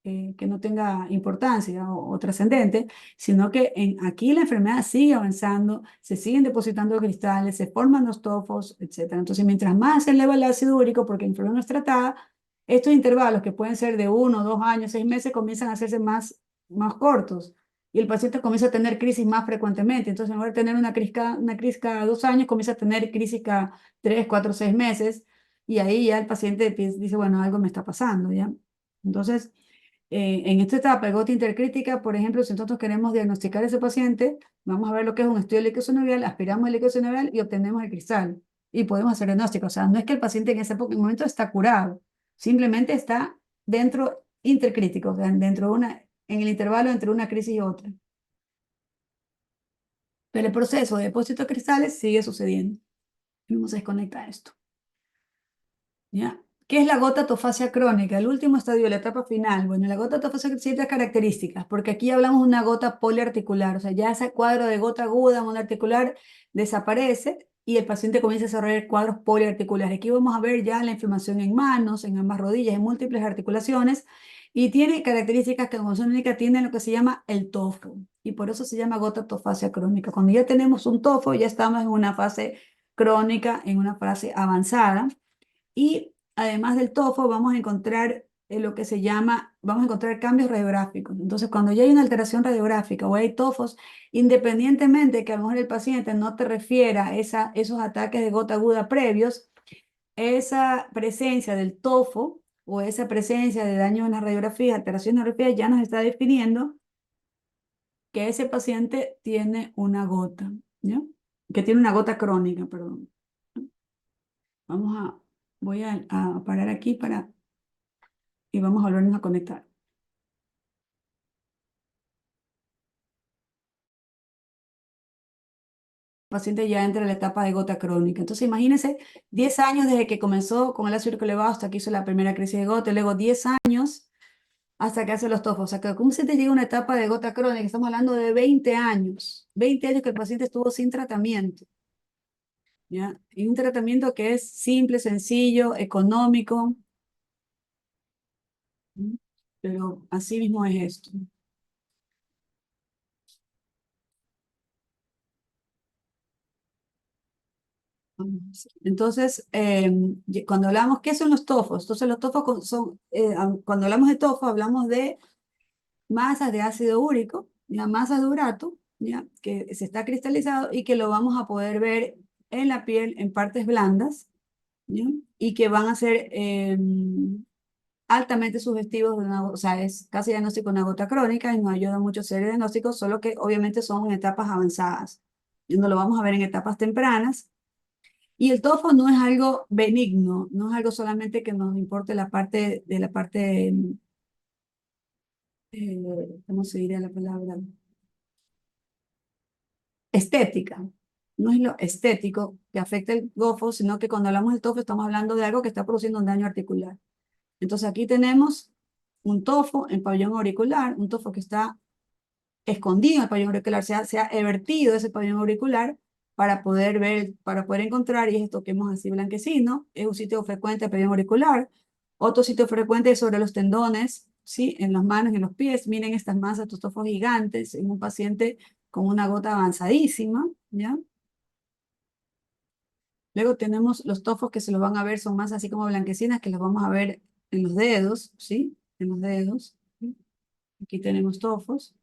que no tenga importancia o trascendente, sino que aquí la enfermedad sigue avanzando, se siguen depositando cristales, se forman los tofos, etcétera. Entonces, mientras más se eleva el ácido úrico, porque la enfermedad no es tratada, estos intervalos que pueden ser de 1, 2 años, 6 meses, comienzan a hacerse más cortos. Y el paciente comienza a tener crisis más frecuentemente. Entonces, en lugar de tener una crisis cada 2 años, comienza a tener crisis cada 3, 4, 6 meses. Y ahí ya el paciente dice, bueno, algo me está pasando, ¿ya? Entonces, en esta etapa de gota intercrítica, por ejemplo, si nosotros queremos diagnosticar a ese paciente, vamos a ver lo que es un estudio de líquido sinovial, aspiramos el líquido sinovial y obtenemos el cristal. Y podemos hacer diagnóstico. O sea, no es que el paciente en ese momento está curado, simplemente está dentro intercrítico, o sea, en el intervalo entre una crisis y otra. Pero el proceso de depósito de cristales sigue sucediendo. Vamos a desconectar esto. ¿Ya? ¿Qué es la gota tofacia crónica? El último estadio, la etapa final. Bueno, la gota tofacia tiene ciertas características, porque aquí hablamos de una gota poliarticular, o sea, ya ese cuadro de gota aguda monoarticular desaparece y el paciente comienza a desarrollar cuadros poliarticulares. Aquí vamos a ver ya la inflamación en manos, en ambas rodillas, en múltiples articulaciones, y tiene características que como son única tiene lo que se llama el tofo, y por eso se llama gota tofacia crónica. Cuando ya tenemos un tofo, ya estamos en una fase crónica, en una fase avanzada. Y además del TOFO, vamos a encontrar vamos a encontrar cambios radiográficos. Entonces, cuando ya hay una alteración radiográfica o hay TOFOs, independientemente que a lo mejor el paciente no te refiera a esos ataques de gota aguda previos, esa presencia del TOFO o esa presencia de daño en las radiografías, alteración en la radiografía, ya nos está definiendo que ese paciente tiene una gota, ¿ya? Que tiene una gota crónica, perdón. Vamos a, voy a parar aquí y vamos a volvernos a conectar. El paciente ya entra en la etapa de gota crónica. Entonces, imagínense 10 años desde que comenzó con el ácido úrico elevado hasta que hizo la primera crisis de gota, y luego 10 años hasta que hace los tofos. O sea, que ¿cómo se te llega a una etapa de gota crónica? Estamos hablando de 20 años. 20 años que el paciente estuvo sin tratamiento, ¿ya? Y un tratamiento que es simple, sencillo, económico, ¿m? Pero así mismo es esto. Entonces, cuando hablamos, ¿qué son los tofos? Entonces, los tofos cuando hablamos de tofo, hablamos de masas de ácido úrico, ya masas de urato, ya que se está cristalizado y que lo vamos a poder ver en la piel en partes blandas, ¿ya? Y que van a ser altamente sugestivos o sea, es casi diagnóstico de una gota crónica y nos ayuda mucho a hacer diagnósticos, solo que obviamente son en etapas avanzadas. Y no lo vamos a ver en etapas tempranas. Y el TOFO no es algo benigno, no es algo solamente que nos importe la parte, ¿cómo se diría la palabra? Estética. No es lo estético que afecta el GOFO, sino que cuando hablamos del TOFO estamos hablando de algo que está produciendo un daño articular. Entonces aquí tenemos un TOFO en pabellón auricular, un TOFO que está escondido en el pabellón auricular, se ha evertido ese pabellón auricular para poder ver, para poder encontrar, y es esto que vemos así blanquecino, es un sitio frecuente del pabellón auricular. Otro sitio frecuente es sobre los tendones, ¿sí? En las manos y en los pies. Miren estas masas, estos tofos gigantes en un paciente con una gota avanzadísima, ¿ya? Luego tenemos los tofos que se los van a ver, son más así como blanquecinas, que los vamos a ver en los dedos, ¿sí? En los dedos. ¿Sí? Aquí tenemos tofos.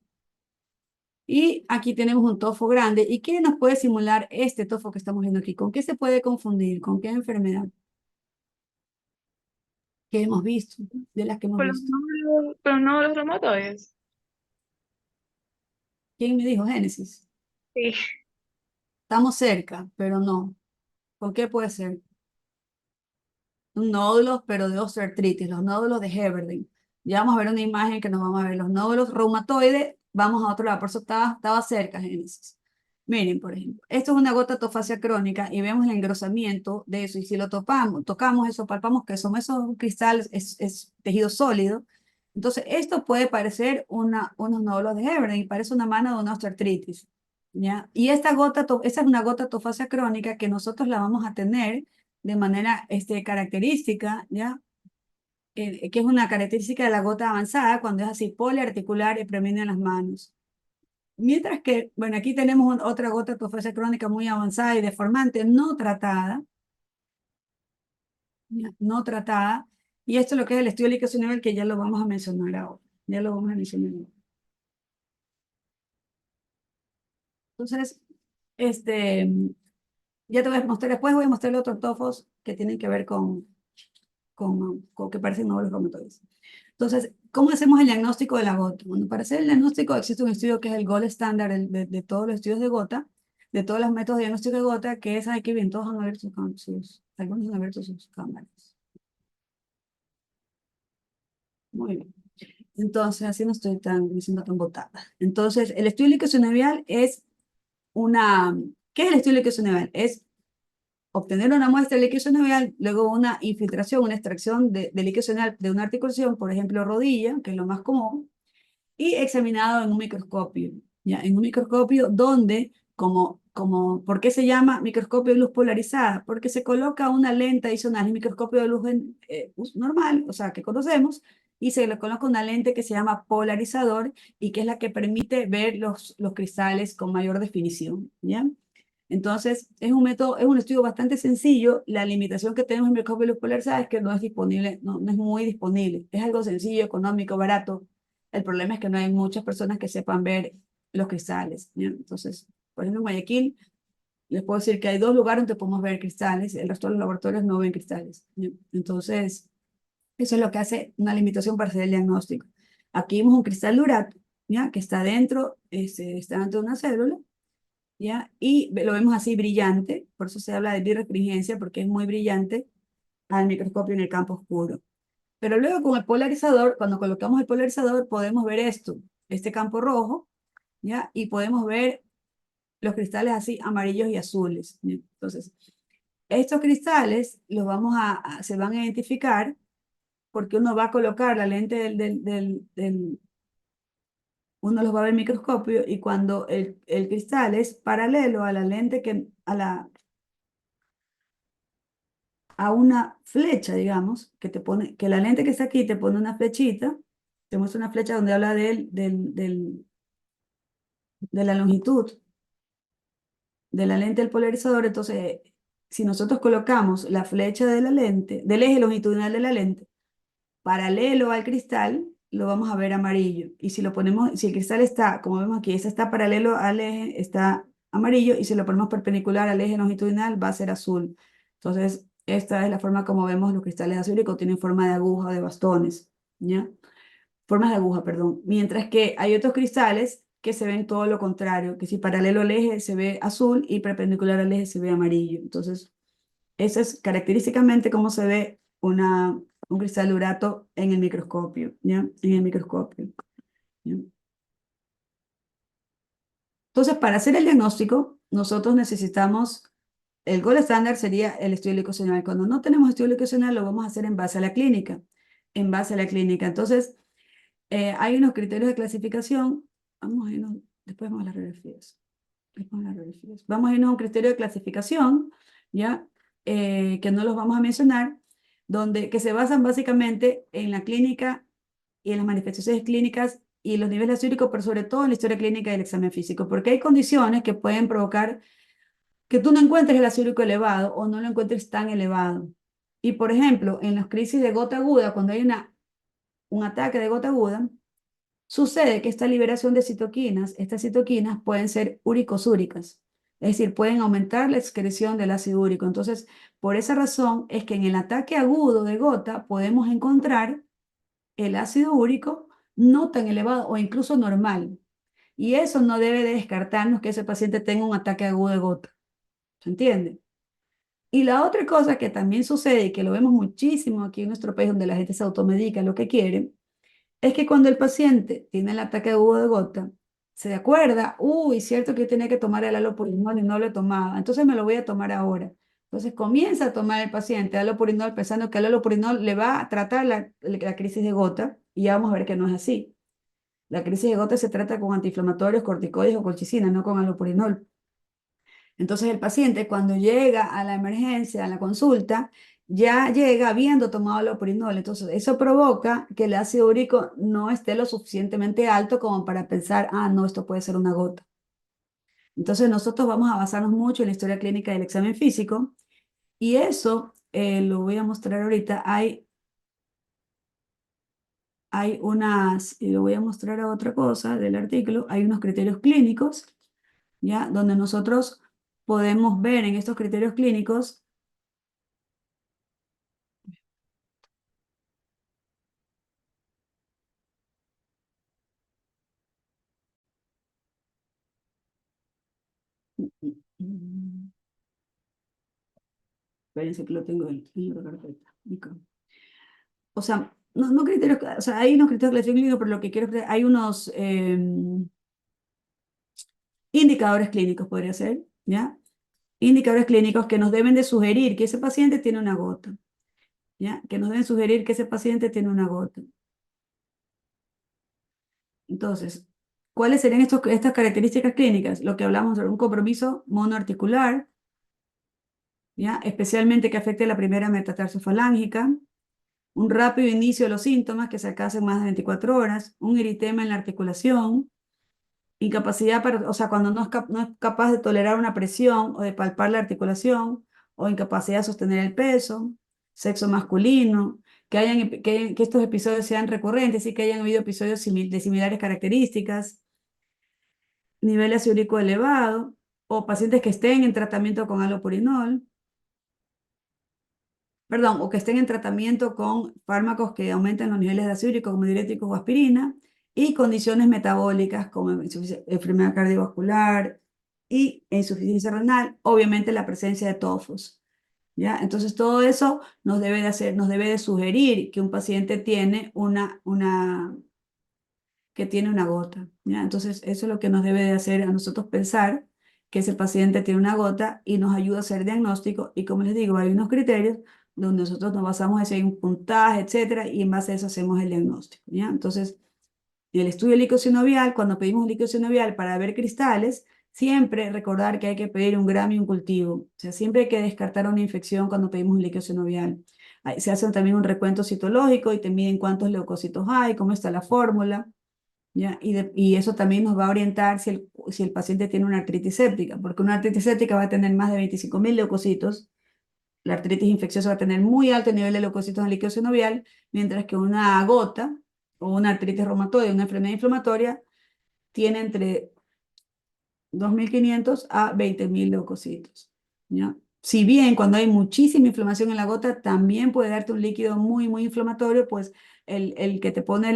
Y aquí tenemos un tofo grande. ¿Y qué nos puede simular este tofo que estamos viendo aquí? ¿Con qué se puede confundir? ¿Con qué enfermedad que hemos visto? De las que hemos visto. Con los nódulos reumatoides. ¿Quién me dijo? Génesis. Sí. Estamos cerca, pero no. ¿Con qué puede ser? Un nódulo, pero de osteoartritis, los nódulos de Heberdin. Ya vamos a ver una imagen que nos vamos a ver. Los nódulos reumatoides, vamos a otro lado. Por eso estaba cerca, Génesis. Miren, por ejemplo, esto es una gota atofasia crónica y vemos el engrosamiento de eso. Y si lo tocamos eso, palpamos que son esos cristales, es tejido sólido. Entonces, esto puede parecer unos nódulos de Hebden y parece una mano de una osteoartritis, ¿ya? Y esta es una gota atofasia crónica que nosotros la vamos a tener de manera característica, ¿ya? Que es una característica de la gota avanzada cuando es así poliarticular y predomina en las manos. Mientras que, bueno, aquí tenemos otra gota de atofasia crónica muy avanzada y deformante, no tratada, ¿ya? No tratada, y esto es lo que es el estudio de líquido nivel que ya lo vamos a mencionar ahora, ya lo vamos a mencionar ahora. Entonces, este, ya te voy a mostrar, después voy a mostrar otros tofos que tienen que ver con que parecen nódulos reumatoides. Entonces, ¿cómo hacemos el diagnóstico de la gota? Bueno, para hacer el diagnóstico existe un estudio que es el gold standard de todos los estudios de gota, de todos los métodos de diagnóstico de gota, que es aquí bien, todos van a ver algunos van a ver sus cámaras. Muy bien. Entonces, así no estoy me siento tan botada. Entonces, el estudio líquido sinovial es ¿qué es el estudio líquido sinovial? Es obtener una muestra de líquido sinovial, luego una infiltración, una extracción de líquido sinovial de una articulación, por ejemplo, rodilla, que es lo más común, y examinado en un microscopio, ¿ya? En un microscopio donde, ¿por qué se llama microscopio de luz polarizada? Porque se coloca una lente adicional, un microscopio de luz normal, o sea, que conocemos, y se le coloca una lente que se llama polarizador y que es la que permite ver los cristales con mayor definición, ¿ya? Entonces, es un método, es un estudio bastante sencillo. La limitación que tenemos en microscopio de luz polarizada es que no es disponible, no es muy disponible. Es algo sencillo, económico, barato. El problema es que no hay muchas personas que sepan ver los cristales, ¿ya? Entonces, por ejemplo, en Guayaquil, les puedo decir que hay 2 lugares donde podemos ver cristales, el resto de los laboratorios no ven cristales, ¿ya? Entonces, eso es lo que hace una limitación para hacer el diagnóstico. Aquí vemos un cristal durato, ¿ya? Que está dentro de una célula, ¿ya? Y lo vemos así brillante, por eso se habla de birrefringencia, porque es muy brillante al microscopio en el campo oscuro. Pero luego con el polarizador, cuando colocamos el polarizador, podemos ver este campo rojo, ¿ya? Y podemos ver los cristales así amarillos y azules, ¿ya? Entonces, estos cristales se van a identificar porque uno va a colocar la lente uno los va a ver en microscopio y cuando el cristal es paralelo a la lente a una flecha, digamos, que la lente que está aquí te pone una flechita, te muestra una flecha donde habla de la longitud de la lente del polarizador. Entonces, si nosotros colocamos la flecha de la lente, del eje longitudinal de la lente, paralelo al cristal, lo vamos a ver amarillo. Y si lo ponemos, si el cristal está, como vemos aquí, ese está paralelo al eje, está amarillo, y si lo ponemos perpendicular al eje longitudinal, va a ser azul. Entonces, esta es la forma como vemos los cristales azúlicos, tienen forma de aguja o de bastones, ¿ya? Formas de aguja, perdón. Mientras que hay otros cristales que se ven todo lo contrario, que si paralelo al eje se ve azul y perpendicular al eje se ve amarillo. Entonces, eso es característicamente cómo se ve un cristal durato en el microscopio, ¿ya? En el microscopio, ¿ya? Entonces, para hacer el diagnóstico, nosotros necesitamos, el gold estándar sería el estudio licoseñal. Cuando no tenemos estudio licoseñal, lo vamos a hacer en base a la clínica, en base a la clínica. Entonces, hay unos criterios de clasificación, vamos a irnos, después vamos a las radiografías. Vamos a irnos a un criterio de clasificación, ¿ya? Que no los vamos a mencionar, que se basan básicamente en la clínica y en las manifestaciones clínicas y los niveles azúricos, pero sobre todo en la historia clínica y el examen físico, porque hay condiciones que pueden provocar que tú no encuentres el azúrico elevado o no lo encuentres tan elevado. Y por ejemplo, en las crisis de gota aguda, cuando hay un ataque de gota aguda, sucede que esta liberación de citoquinas, estas citoquinas pueden ser uricosúricas, es decir, pueden aumentar la excreción del ácido úrico. Entonces, por esa razón es que en el ataque agudo de gota podemos encontrar el ácido úrico no tan elevado o incluso normal. Y eso no debe de descartarnos que ese paciente tenga un ataque agudo de gota. ¿Se entiende? Y la otra cosa que también sucede y que lo vemos muchísimo aquí en nuestro país donde la gente se automedica lo que quiere, es que cuando el paciente tiene el ataque agudo de gota, se acuerda, uy, cierto que yo tenía que tomar el alopurinol y no lo he tomado, entonces me lo voy a tomar ahora. Entonces comienza a tomar el paciente alopurinol pensando que el alopurinol le va a tratar la crisis de gota y ya vamos a ver que no es así. La crisis de gota se trata con antiinflamatorios, corticoides o colchicina, no con alopurinol. Entonces el paciente cuando llega a la emergencia, a la consulta, ya llega habiendo tomado alopurinol. Entonces eso provoca que el ácido úrico no esté lo suficientemente alto como para pensar, ah, no, esto puede ser una gota. Entonces nosotros vamos a basarnos mucho en la historia clínica del examen físico y eso lo voy a mostrar ahorita. Hay unas, y lo voy a mostrar a otra cosa del artículo, hay unos criterios clínicos, ¿ya? Donde nosotros podemos ver en estos criterios clínicos. Espérense que lo tengo en la carpeta. O sea, no criterios, o sea, hay unos criterios clínicos, pero lo que quiero es que hay unos indicadores clínicos, podría ser, ¿ya? Indicadores clínicos que nos deben de sugerir que ese paciente tiene una gota, ¿ya? Que nos deben sugerir que ese paciente tiene una gota. Entonces, ¿cuáles serían estas características clínicas? Lo que hablamos sobre un compromiso monoarticular, ¿ya? Especialmente que afecte la primera metatarsiofalángica, un rápido inicio de los síntomas que se alcancen más de 24 horas, un eritema en la articulación, incapacidad para, o sea, cuando no es capaz de tolerar una presión o de palpar la articulación, o incapacidad de sostener el peso, sexo masculino, que estos episodios sean recurrentes y que hayan habido episodios de similares características, nivel ácido úrico elevado, o pacientes que estén en tratamiento con alopurinol, perdón, o que estén en tratamiento con fármacos que aumenten los niveles de ácido úrico, como diuréticos o aspirina, y condiciones metabólicas como enfermedad cardiovascular y insuficiencia renal, obviamente la presencia de tofos, ¿ya? Entonces todo eso nos debe de sugerir que un paciente tiene que tiene una gota, ¿ya? Entonces, eso es lo que nos debe de hacer a nosotros pensar que ese paciente tiene una gota y nos ayuda a hacer diagnóstico. Y como les digo, hay unos criterios donde nosotros nos basamos en si hay un puntaje, etcétera, y en base a eso hacemos el diagnóstico, ¿ya? Entonces, en el estudio líquido sinovial, cuando pedimos un líquido sinovial para ver cristales, siempre recordar que hay que pedir un gramo y un cultivo. O sea, siempre hay que descartar una infección cuando pedimos un líquido sinovial. Se hace también un recuento citológico y te miden cuántos leucocitos hay, cómo está la fórmula. ¿Ya? Y eso también nos va a orientar si el paciente tiene una artritis séptica, porque una artritis séptica va a tener más de 25.000 leucocitos, la artritis infecciosa va a tener muy alto nivel de leucocitos en el líquido sinovial, mientras que una gota o una artritis reumatoide, una enfermedad inflamatoria, tiene entre 2.500 a 20.000 leucocitos, ¿ya? Si bien cuando hay muchísima inflamación en la gota, también puede darte un líquido muy, muy inflamatorio, pues el que te pone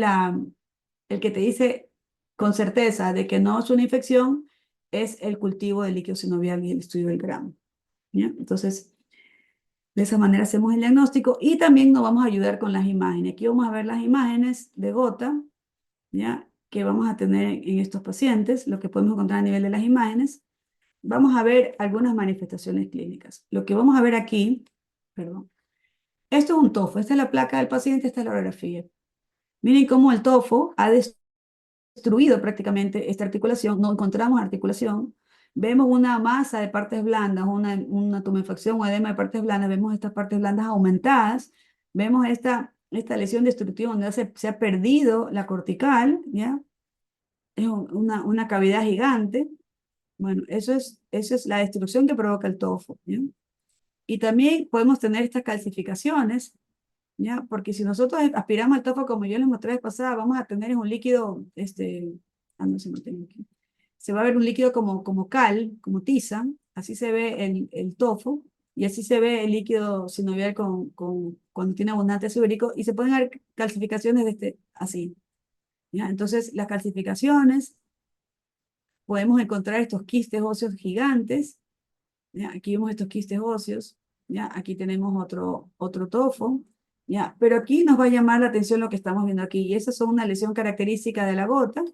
el que te dice con certeza de que no es una infección es el cultivo del líquido sinovial y el estudio del gramo, ¿ya? Entonces, de esa manera hacemos el diagnóstico y también nos vamos a ayudar con las imágenes. Aquí vamos a ver las imágenes de gota, ¿ya? Que vamos a tener en estos pacientes, lo que podemos encontrar a nivel de las imágenes. Vamos a ver algunas manifestaciones clínicas. Lo que vamos a ver aquí, perdón, esto es un tofo, esta es la placa del paciente, esta es la radiografía. Miren cómo el tofo ha destruido prácticamente esta articulación, no encontramos articulación, vemos una masa de partes blandas, una tumefacción o edema de partes blandas, vemos estas partes blandas aumentadas, vemos esta lesión destructiva donde se ha perdido la cortical, ¿ya? Es una cavidad gigante. Bueno, eso es la destrucción que provoca el tofo, ¿ya? Y también podemos tener estas calcificaciones, ¿ya? Porque si nosotros aspiramos al tofo, como yo les mostré la vez pasada, vamos a tener un líquido, no se me tengo aquí. Se va a ver un líquido como cal, como tiza, así se ve el tofo, y así se ve el líquido sinovial cuando tiene abundante ácido úrico, y se pueden ver calcificaciones así, ¿ya? Entonces, las calcificaciones, podemos encontrar estos quistes óseos gigantes, ¿ya? Aquí vemos estos quistes óseos, ¿ya? Aquí tenemos otro tofo, ¿ya? Pero aquí nos va a llamar la atención lo que estamos viendo aquí, y esas son una lesión característica de la gota,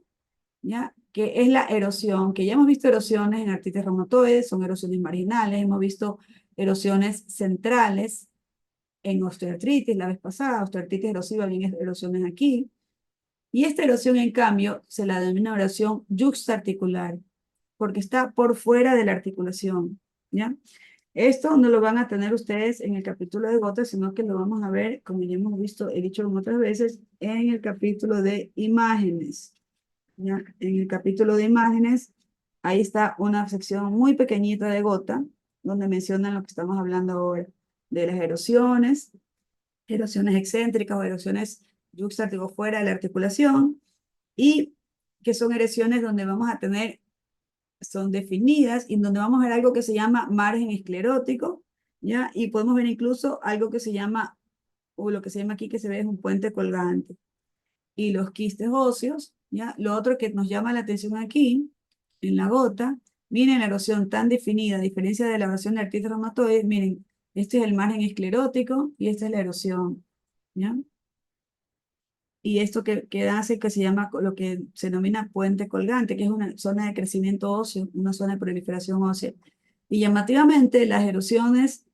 ¿ya? que es la erosión, que ya hemos visto erosiones en artritis reumatoide, son erosiones marginales, hemos visto erosiones centrales en osteoartritis la vez pasada, osteoartritis erosiva, bien erosiones aquí. Y esta erosión, en cambio, se la denomina erosión yuxtaarticular, porque está por fuera de la articulación, ¿ya? Esto no lo van a tener ustedes en el capítulo de gotas, sino que lo vamos a ver, como ya hemos visto, he dicho otras veces, en el capítulo de imágenes, ¿ya? En el capítulo de imágenes, ahí está una sección muy pequeñita de gota, donde mencionan lo que estamos hablando ahora, de las erosiones excéntricas o erosiones yuxtaarticulares fuera de la articulación, y que son erosiones donde vamos a tener, son definidas y donde vamos a ver algo que se llama margen esclerótico, ¿ya? Y podemos ver incluso algo que se llama, o lo que se llama aquí que se ve es un puente colgante. Y los quistes óseos, ¿ya? Lo otro que nos llama la atención aquí, en la gota, miren la erosión tan definida, a diferencia de la erosión de artritis reumatoide, miren, este es el margen esclerótico y esta es la erosión, ¿ya? Y esto que hace que se llama lo que se denomina puente colgante, que es una zona de crecimiento óseo, una zona de proliferación ósea. Y llamativamente, las erosiones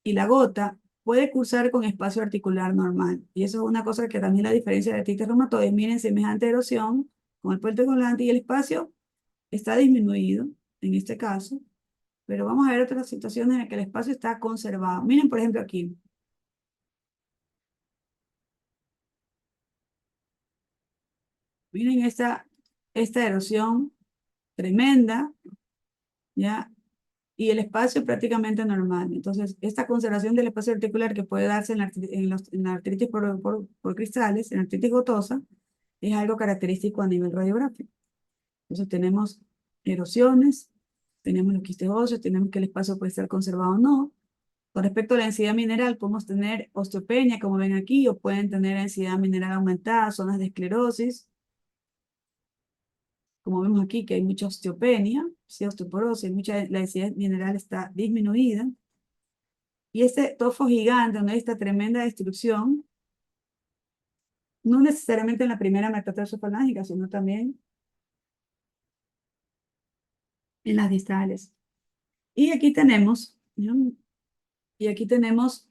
y la gota puede cursar con espacio articular normal. Y eso es una cosa que también la diferencia de artritis reumatoide. Miren, semejante erosión con el puente colgante y el espacio está disminuido, en este caso, pero vamos a ver otras situaciones en las que el espacio está conservado. Miren, por ejemplo, aquí. Miren esta erosión tremenda, ¿ya? Y el espacio prácticamente normal. Entonces, esta conservación del espacio articular que puede darse en la artritis por cristales, en la artritis gotosa, es algo característico a nivel radiográfico. Entonces, tenemos erosiones, tenemos los quistes óseos, tenemos que el espacio puede estar conservado o no. Con respecto a la densidad mineral, podemos tener osteopenia, como ven aquí, o pueden tener densidad mineral aumentada, zonas de esclerosis, como vemos aquí, que hay mucha osteopenia, ¿sí? Osteoporosis, la densidad mineral está disminuida. Y este tofo gigante, donde hay esta tremenda destrucción, no necesariamente en la primera metatarso falángica, sino también en las distales. Y aquí tenemos, ¿no? Y aquí tenemos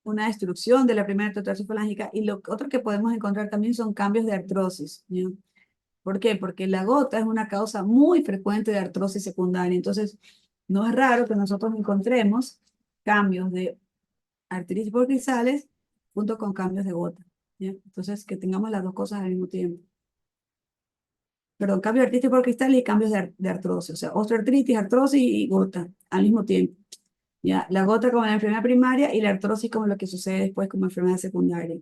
una destrucción de la primera metatarso falángica. Y lo otro que podemos encontrar también son cambios de artrosis, ¿no? ¿Por qué? Porque la gota es una causa muy frecuente de artrosis secundaria. Entonces, no es raro que nosotros encontremos cambios de artritis por cristales junto con cambios de gota, ¿ya? Entonces, que tengamos las dos cosas al mismo tiempo. Perdón, cambio de artritis por cristales y cambios de artrosis. O sea, osteoartritis, artrosis y gota al mismo tiempo, ¿ya? La gota como la enfermedad primaria y la artrosis como lo que sucede después como enfermedad secundaria.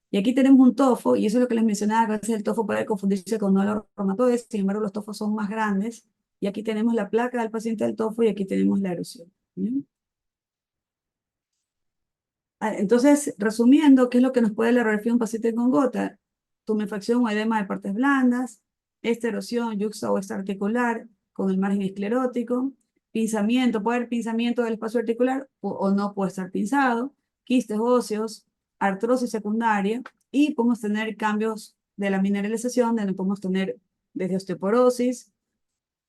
Y aquí tenemos un tofo, y eso es lo que les mencionaba, que a veces el tofo puede confundirse con nódulos reumatoides, sin embargo los tofos son más grandes, y aquí tenemos la placa del paciente del tofo y aquí tenemos la erosión, ¿bien? Entonces, resumiendo, ¿qué es lo que nos puede la radiografía de un paciente con gota? Tumefacción o edema de partes blandas, esta erosión yuxta o extraarticular con el margen esclerótico, pinzamiento, puede haber pinzamiento del espacio articular o no puede estar pinzado, quistes óseos, artrosis secundaria, y podemos tener cambios de la mineralización, donde podemos tener desde osteoporosis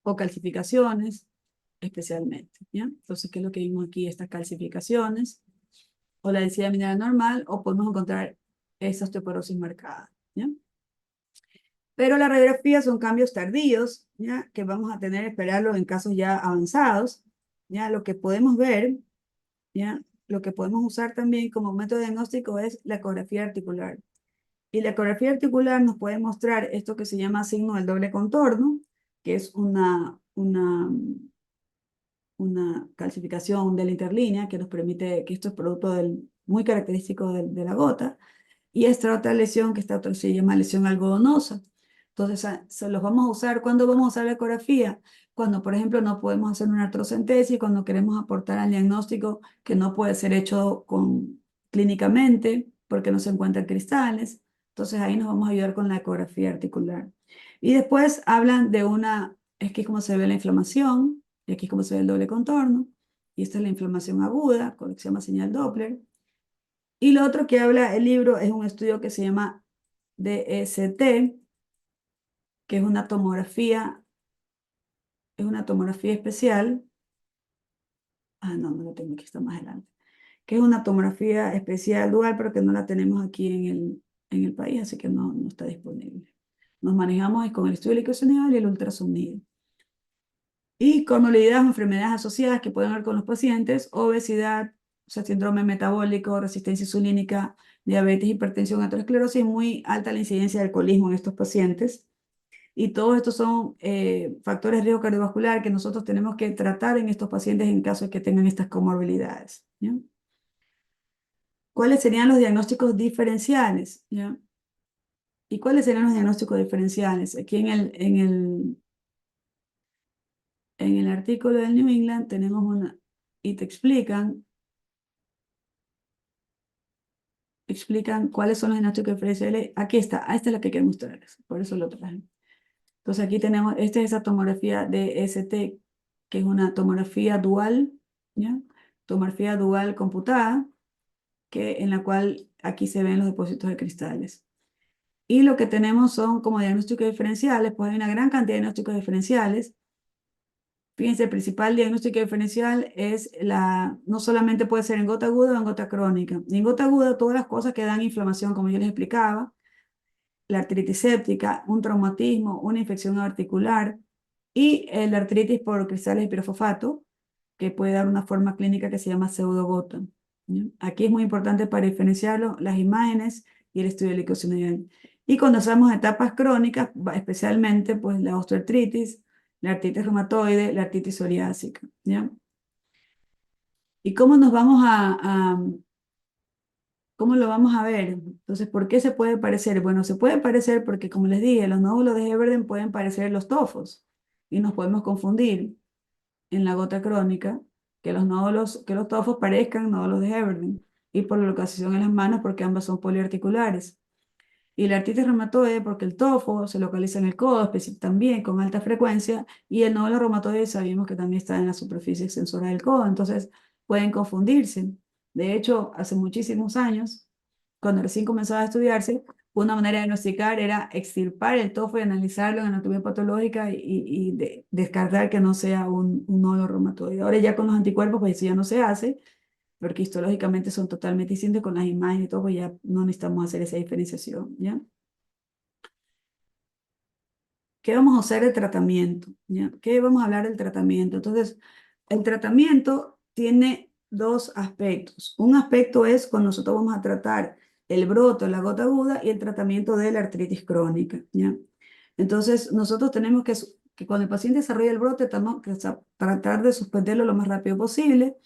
o calcificaciones, especialmente, ¿ya? Entonces, ¿qué es lo que vimos aquí? Estas calcificaciones, o la densidad mineral normal, o podemos encontrar esa osteoporosis marcada, ¿ya? Pero la radiografía son cambios tardíos, ¿ya? Que vamos a tener que esperarlo en casos ya avanzados, ¿ya? Lo que podemos ver, ¿ya? Lo que podemos usar también como método diagnóstico es la ecografía articular. Y la ecografía articular nos puede mostrar esto que se llama signo del doble contorno, que es una calcificación de la interlínea que nos permite, que esto es producto muy característico de la gota, y esta otra lesión que se llama lesión algodonosa. Entonces, se los vamos a usar. ¿Cuándo vamos a usar la ecografía? Cuando, por ejemplo, no podemos hacer una artrocentesis, cuando queremos aportar al diagnóstico que no puede ser hecho clínicamente porque no se encuentran cristales. Entonces, ahí nos vamos a ayudar con la ecografía articular. Y después hablan de es que es como se ve la inflamación, y aquí es como se ve el doble contorno, y esta es la inflamación aguda, con lo que se llama señal Doppler. Y lo otro que habla el libro es un estudio que se llama DST, que es una tomografía especial. No lo tengo aquí, está más adelante. Que es una tomografía especial dual, pero que no la tenemos aquí en el país, así que no está disponible. Nos manejamos es con el estudio de glicosimial y el ultrasonido. Y comorbilidades o enfermedades asociadas que pueden haber con los pacientes, obesidad, o sea, síndrome metabólico, resistencia insulínica, diabetes, hipertensión, aterosclerosis, muy alta la incidencia de alcoholismo en estos pacientes. Y todos estos son factores de riesgo cardiovascular que nosotros tenemos que tratar en estos pacientes en caso de que tengan estas comorbilidades, ¿ya? ¿Cuáles serían los diagnósticos diferenciales? ¿Ya? ¿Y cuáles serían los diagnósticos diferenciales? Aquí en el artículo del New England tenemos y te explican cuáles son los diagnósticos diferenciales. Aquí está, esta es la que quiero mostrarles, por eso lo traje. Entonces aquí tenemos, esta es esa tomografía de ST, que es una tomografía dual, ¿ya? Tomografía dual computada, en la cual aquí se ven los depósitos de cristales. Y lo que tenemos son como diagnósticos diferenciales, pues hay una gran cantidad de diagnósticos diferenciales. Fíjense, el principal diagnóstico diferencial es no solamente puede ser en gota aguda o en gota crónica. En gota aguda, todas las cosas que dan inflamación, como yo les explicaba, la artritis séptica, un traumatismo, una infección articular y la artritis por cristales de pirofosfato, que puede dar una forma clínica que se llama pseudogota. ¿Ya? Aquí es muy importante para diferenciarlo las imágenes y el estudio de glicosimial. Y cuando hacemos etapas crónicas, especialmente pues la osteoartritis, la artritis reumatoide, la artritis psoriásica, ¿ya? ¿Y cómo nos vamos cómo lo vamos a ver? Entonces, ¿por qué se puede parecer? Bueno, se puede parecer porque, como les dije, los nódulos de Heberden pueden parecer los tofos y nos podemos confundir en la gota crónica que los tofos parezcan nódulos de Heberden y por la localización en las manos porque ambas son poliarticulares. Y la artritis reumatoide porque el tofo se localiza en el codo también con alta frecuencia y el nódulo reumatoide sabemos que también está en la superficie extensora del codo, entonces pueden confundirse. De hecho, hace muchísimos años, cuando recién comenzaba a estudiarse, una manera de diagnosticar era extirpar el tofo y analizarlo en anatomía patológica y descartar que no sea un nódulo reumatoide. Ahora ya con los anticuerpos, pues eso ya no se hace, porque histológicamente son totalmente distintos con las imágenes y todo, pues ya no necesitamos hacer esa diferenciación, ¿ya? ¿Qué vamos a hacer de tratamiento? ¿Ya? ¿Qué vamos a hablar del tratamiento? Entonces, el tratamiento tiene dos aspectos. Un aspecto es cuando nosotros vamos a tratar el brote, la gota aguda y el tratamiento de la artritis crónica, ¿ya? Entonces, nosotros tenemos que cuando el paciente desarrolla el brote, tenemos que tratar de suspenderlo lo más rápido posible.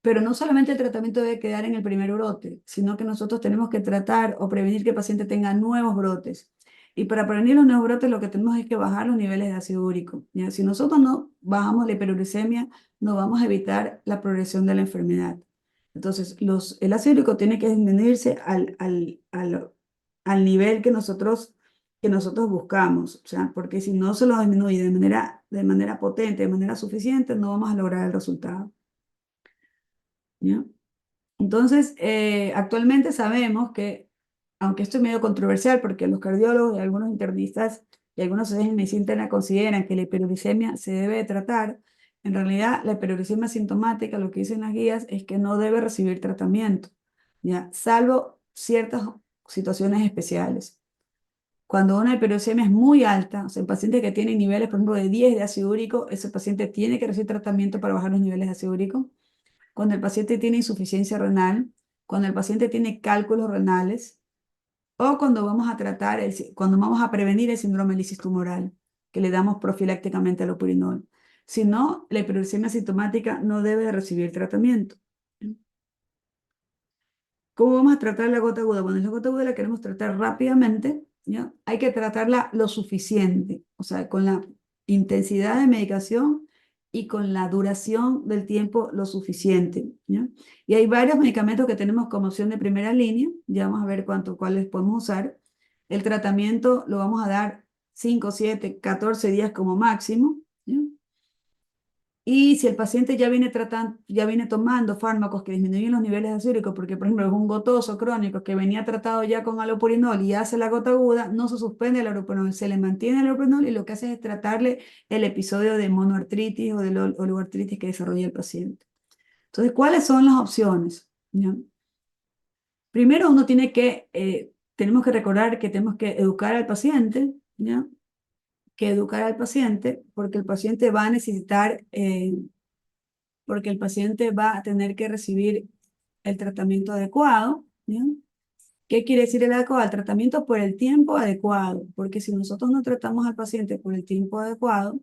Pero no solamente el tratamiento debe quedar en el primer brote, sino que nosotros tenemos que tratar o prevenir que el paciente tenga nuevos brotes. Y para prevenir los nuevos brotes lo que tenemos es que bajar los niveles de ácido úrico, ¿ya? Si nosotros no bajamos la hiperuricemia, no vamos a evitar la progresión de la enfermedad. Entonces, el ácido úrico tiene que disminuirse al nivel que nosotros buscamos, o sea, porque si no se lo disminuye de manera potente, de manera suficiente, no vamos a lograr el resultado, ¿ya? Entonces, actualmente sabemos que, aunque esto es medio controversial, porque los cardiólogos y algunos internistas y algunas sociedades de medicina interna consideran que la hiperuricemia se debe de tratar, en realidad la hiperuricemia sintomática, lo que dicen las guías, es que no debe recibir tratamiento, ¿ya? Salvo ciertas situaciones especiales. Cuando una hiperuricemia es muy alta, o sea, el paciente que tiene niveles, por ejemplo, de 10 de ácido úrico, ese paciente tiene que recibir tratamiento para bajar los niveles de ácido úrico. Cuando el paciente tiene insuficiencia renal, cuando el paciente tiene cálculos renales o cuando vamos a cuando vamos a prevenir el síndrome de lisis tumoral, que le damos profilácticamente al upurinol. Si no, la hiperuricemia sintomática no debe de recibir tratamiento. ¿Cómo vamos a tratar la gota aguda? Bueno, la gota aguda la queremos tratar rápidamente, ¿ya? Hay que tratarla lo suficiente, o sea, con la intensidad de medicación y con la duración del tiempo lo suficiente, ¿ya? Y hay varios medicamentos que tenemos como opción de primera línea, ya vamos a ver cuáles podemos usar. El tratamiento lo vamos a dar 5, 7, 14 días como máximo, ¿ya? Y si el paciente ya viene tratando, ya viene tomando fármacos que disminuyen los niveles de azúrico, porque por ejemplo es un gotoso crónico que venía tratado ya con allopurinol y hace la gota aguda, no se suspende el allopurinol, se le mantiene el allopurinol y lo que hace es tratarle el episodio de monoartritis o de oligoartritis que desarrolla el paciente. Entonces, ¿cuáles son las opciones? ¿Ya? Primero uno tenemos que recordar que tenemos que educar al paciente, ¿ya? Que educar al paciente porque el paciente va a necesitar porque el paciente va a tener que recibir el tratamiento adecuado, ¿ya? ¿Qué quiere decir el adecuado? El tratamiento por el tiempo adecuado, porque si nosotros no tratamos al paciente por el tiempo adecuado,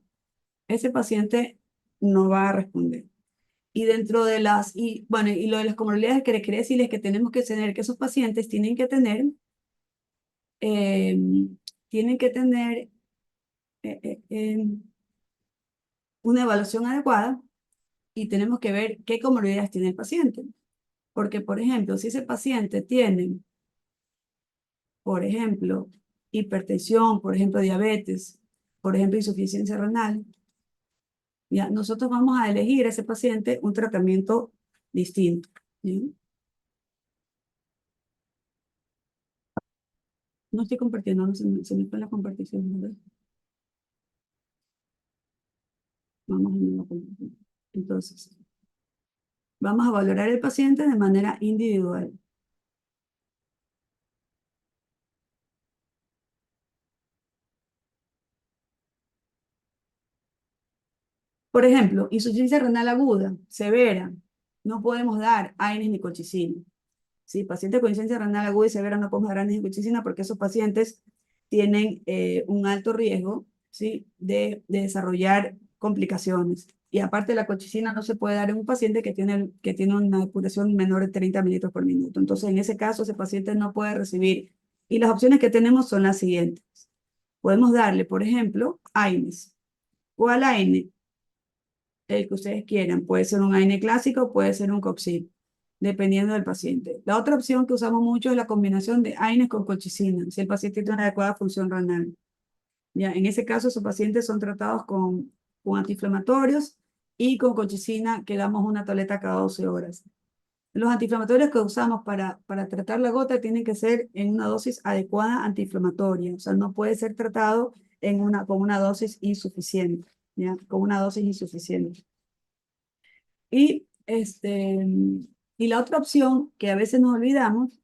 ese paciente no va a responder. Y dentro de y lo de las comorbilidades que le quería decirles que tenemos que tener, que esos pacientes eh, tienen que tener eh, eh, eh, una evaluación adecuada y tenemos que ver qué comorbilidades tiene el paciente. Porque, por ejemplo, si ese paciente tiene, por ejemplo, hipertensión, por ejemplo, diabetes, por ejemplo, insuficiencia renal, ya, nosotros vamos a elegir a ese paciente un tratamiento distinto. ¿Sí? No estoy compartiendo, no, se me fue la compartición, ¿verdad? Vamos a nueva compartir. Entonces, vamos a valorar el paciente de manera individual. Por ejemplo, insuficiencia renal aguda, severa, no podemos dar AINES ni colchicina. Sí, pacientes con insuficiencia renal aguda y severa no podemos dar AINES ni colchicina porque esos pacientes tienen un alto riesgo, ¿sí? de desarrollar complicaciones. Y aparte la colchicina no se puede dar en un paciente que tiene una depuración menor de 30 mililitros por minuto. Entonces, en ese caso, ese paciente no puede recibir. Y las opciones que tenemos son las siguientes. Podemos darle, por ejemplo, AINES. ¿Cuál AINE? El que ustedes quieran. Puede ser un AINE clásico, puede ser un COXIB, dependiendo del paciente. La otra opción que usamos mucho es la combinación de AINES con colchicina, si el paciente tiene una adecuada función renal. Ya, en ese caso, esos pacientes son tratados con antiinflamatorios y con colchicina que damos una tableta cada 12 horas. Los antiinflamatorios que usamos para tratar la gota tienen que ser en una dosis adecuada antiinflamatoria, o sea, no puede ser tratado con una dosis insuficiente, ¿ya? Con una dosis insuficiente. Y, y la otra opción que a veces nos olvidamos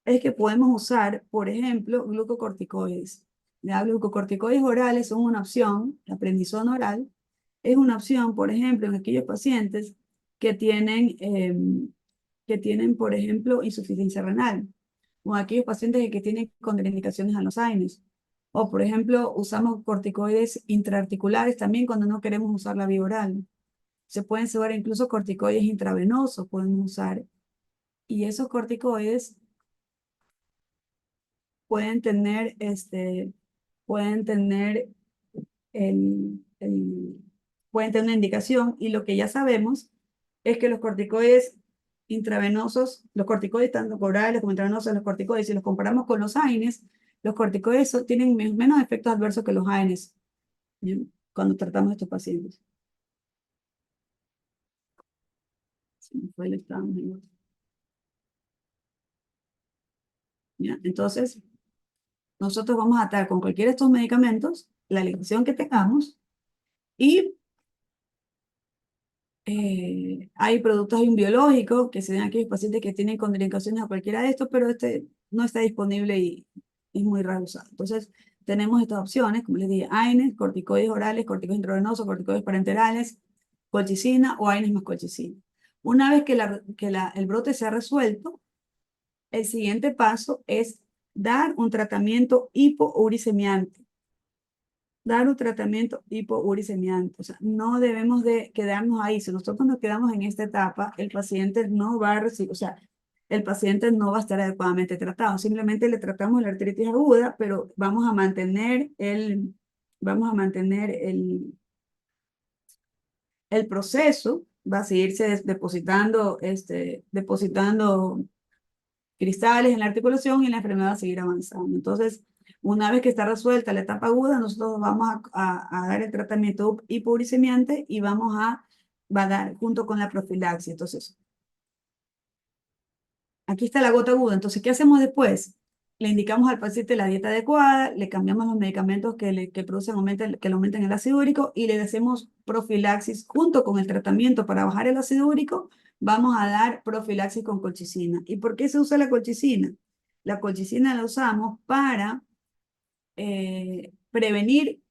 es que podemos usar, por ejemplo, glucocorticoides. ¿Ya? Glucocorticoides orales son una opción, la prednisona oral es una opción, por ejemplo, en aquellos pacientes que tienen, por ejemplo, insuficiencia renal, o aquellos pacientes que tienen contraindicaciones a los AINES. O, por ejemplo, usamos corticoides intraarticulares también cuando no queremos usar la vía oral. Se pueden usar incluso corticoides intravenosos, podemos usar. Y esos corticoides pueden tener, pueden tener pueden tener una indicación. Y lo que ya sabemos es que los corticoides intravenosos, los corticoides tanto orales como intravenosos, los corticoides, si los comparamos con los AINES, los corticoides tienen menos efectos adversos que los AINES, ¿sí? Cuando tratamos a estos pacientes. Se me fue el estado, ¿ya? Entonces, nosotros vamos a estar con cualquiera de estos medicamentos, la elección que tengamos, y hay productos biológicos que se dan a aquellos pacientes que tienen contraindicaciones a cualquiera de estos, pero este no está disponible y es muy raro usado. Entonces, tenemos estas opciones, como les dije, AINES, corticoides orales, corticoides intravenosos, corticoides parenterales, colchicina o AINES más colchicina. Una vez que el brote se ha resuelto, el siguiente paso es dar un tratamiento hipouricemiante. Dar un tratamiento hipouricemiante. O sea, no debemos de quedarnos ahí. Si nosotros nos quedamos en esta etapa, el paciente no va a recibir, o sea, el paciente no va a estar adecuadamente tratado. Simplemente le tratamos la artritis aguda, pero vamos a mantener el proceso, va a seguirse depositando cristales en la articulación y la enfermedad va a seguir avanzando. Entonces, una vez que está resuelta la etapa aguda, nosotros vamos a dar el tratamiento hipouricemiante y vamos a va a dar junto con la profilaxis. Entonces, aquí está la gota aguda. Entonces, ¿qué hacemos después? Le indicamos al paciente la dieta adecuada, le cambiamos los medicamentos que producen, que le aumenten el ácido úrico y le hacemos profilaxis junto con el tratamiento para bajar el ácido úrico. Vamos a dar profilaxis con colchicina. ¿Y por qué se usa la colchicina? La colchicina la usamos para prevenir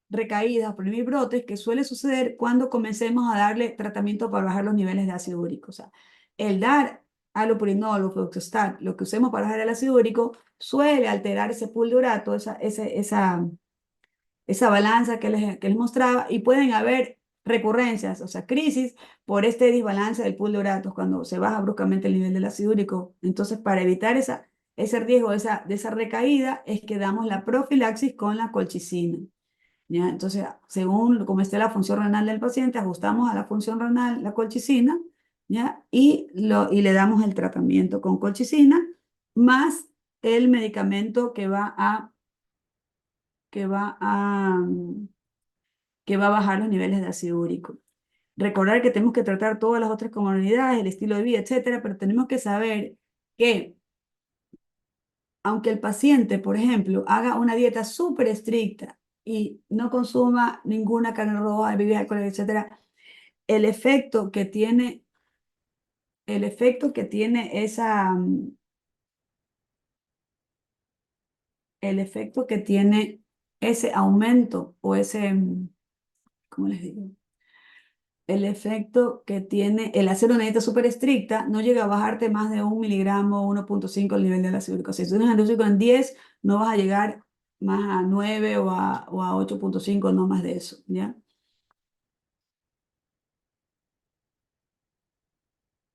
recaídas, prevenir brotes, que suele suceder cuando comencemos a darle tratamiento para bajar los niveles de ácido úrico. O sea, el dar allopurinol o fluoxostat, lo que usemos para bajar el ácido úrico, suele alterar ese pool de urato, esa balanza que les mostraba, y pueden haber recurrencias, o sea, crisis por este desbalance del pool de uratos cuando se baja bruscamente el nivel del ácido úrico. Entonces, para evitar ese riesgo de esa recaída, es que damos la profilaxis con la colchicina. ¿Ya? Entonces, según cómo esté la función renal del paciente, ajustamos a la función renal la colchicina, ¿ya? Y le damos el tratamiento con colchicina más el medicamento que va a, que va a bajar los niveles de ácido úrico. Recordar que tenemos que tratar todas las otras comorbilidades, el estilo de vida, etcétera, pero tenemos que saber que aunque el paciente, por ejemplo, haga una dieta súper estricta y no consuma ninguna carne roja, bebidas alcohólicas, etcétera, el efecto que tiene, el efecto que tiene esa, el efecto que tiene ese aumento o ese, ¿cómo les digo? El efecto que tiene el hacer una dieta súper estricta no llega a bajarte más de 1 miligramo, 1,5 el nivel del ácido úrico. Si tú tienes ácido úrico en 10, no vas a llegar más a 9 o a 8,5, no más de eso, ¿ya?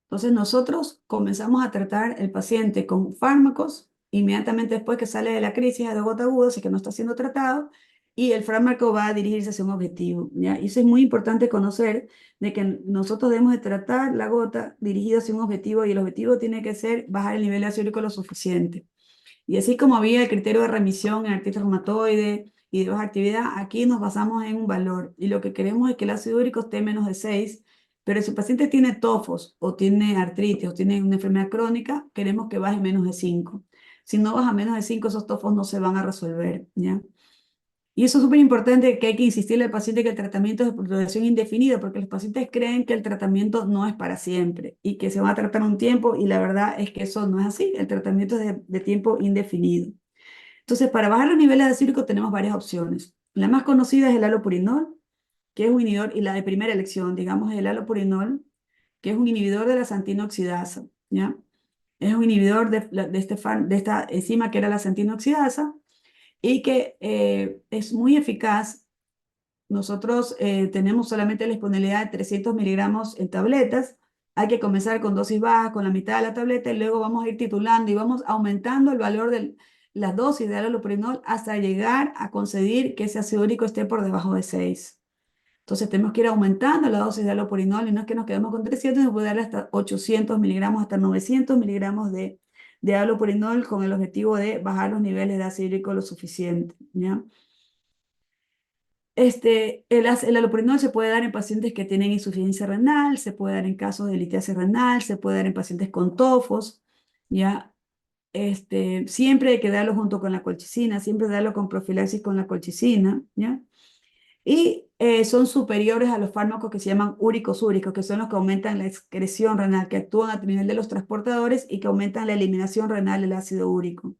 Entonces nosotros comenzamos a tratar el paciente con fármacos inmediatamente después que sale de la crisis de gota aguda, así que no está siendo tratado, y el fármaco va a dirigirse hacia un objetivo, ¿ya? Y eso es muy importante conocer, de que nosotros debemos de tratar la gota dirigida hacia un objetivo, y el objetivo tiene que ser bajar el nivel de ácido úrico lo suficiente. Y así como había el criterio de remisión en artritis reumatoide y de baja actividad, aquí nos basamos en un valor. Y lo que queremos es que el ácido úrico esté menos de 6, pero si el paciente tiene tofos o tiene artritis o tiene una enfermedad crónica, queremos que baje menos de 5. Si no baja menos de 5, esos tofos no se van a resolver, ¿ya? Y eso es súper importante, que hay que insistirle al paciente que el tratamiento es de duración indefinida, porque los pacientes creen que el tratamiento no es para siempre y que se va a tratar un tiempo, y la verdad es que eso no es así. El tratamiento es de tiempo indefinido. Entonces, para bajar los niveles de ácido úrico tenemos varias opciones. La más conocida es el allopurinol, que es un inhibidor, y la de primera elección, digamos, es el allopurinol, que es un inhibidor de la santina oxidasa, ¿ya? Es un inhibidor de esta enzima que era la santina oxidasa, y que es muy eficaz. Nosotros tenemos solamente la disponibilidad de 300 miligramos en tabletas. Hay que comenzar con dosis bajas, con la mitad de la tableta, y luego vamos a ir titulando y vamos aumentando el valor de las dosis de allopurinol hasta llegar a conseguir que ese ácido úrico esté por debajo de 6. Entonces tenemos que ir aumentando la dosis de allopurinol, y no es que nos quedemos con 300, nos puede dar hasta 800 miligramos, hasta 900 miligramos de allopurinol, con el objetivo de bajar los niveles de ácido úrico lo suficiente, ¿ya? El allopurinol se puede dar en pacientes que tienen insuficiencia renal, se puede dar en casos de litiasis renal, se puede dar en pacientes con tofos, ¿ya? Siempre hay que darlo junto con la colchicina, siempre darlo con profilaxis con la colchicina, ¿ya? Y son superiores a los fármacos que se llaman úricos úricos, que son los que aumentan la excreción renal, que actúan a nivel de los transportadores y que aumentan la eliminación renal del ácido úrico,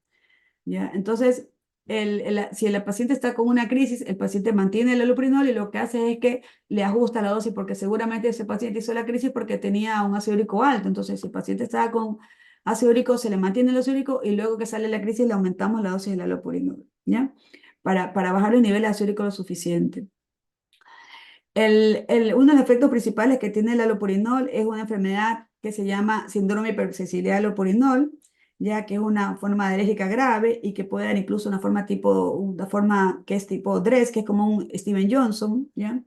¿ya? Entonces, si el paciente está con una crisis, el paciente mantiene el allopurinol, y lo que hace es que le ajusta la dosis, porque seguramente ese paciente hizo la crisis porque tenía un ácido úrico alto. Entonces, si el paciente estaba con ácido úrico, se le mantiene el ácido úrico, y luego que sale la crisis le aumentamos la dosis del allopurinol, ¿ya? Para bajar el nivel de ácido úrico lo suficiente. Uno de los efectos principales que tiene el allopurinol es una enfermedad que se llama síndrome de hipersensibilidad al allopurinol, ya que es una forma alérgica grave y que puede dar incluso una forma que es tipo DRESS, que es como un Steven Johnson, ¿ya?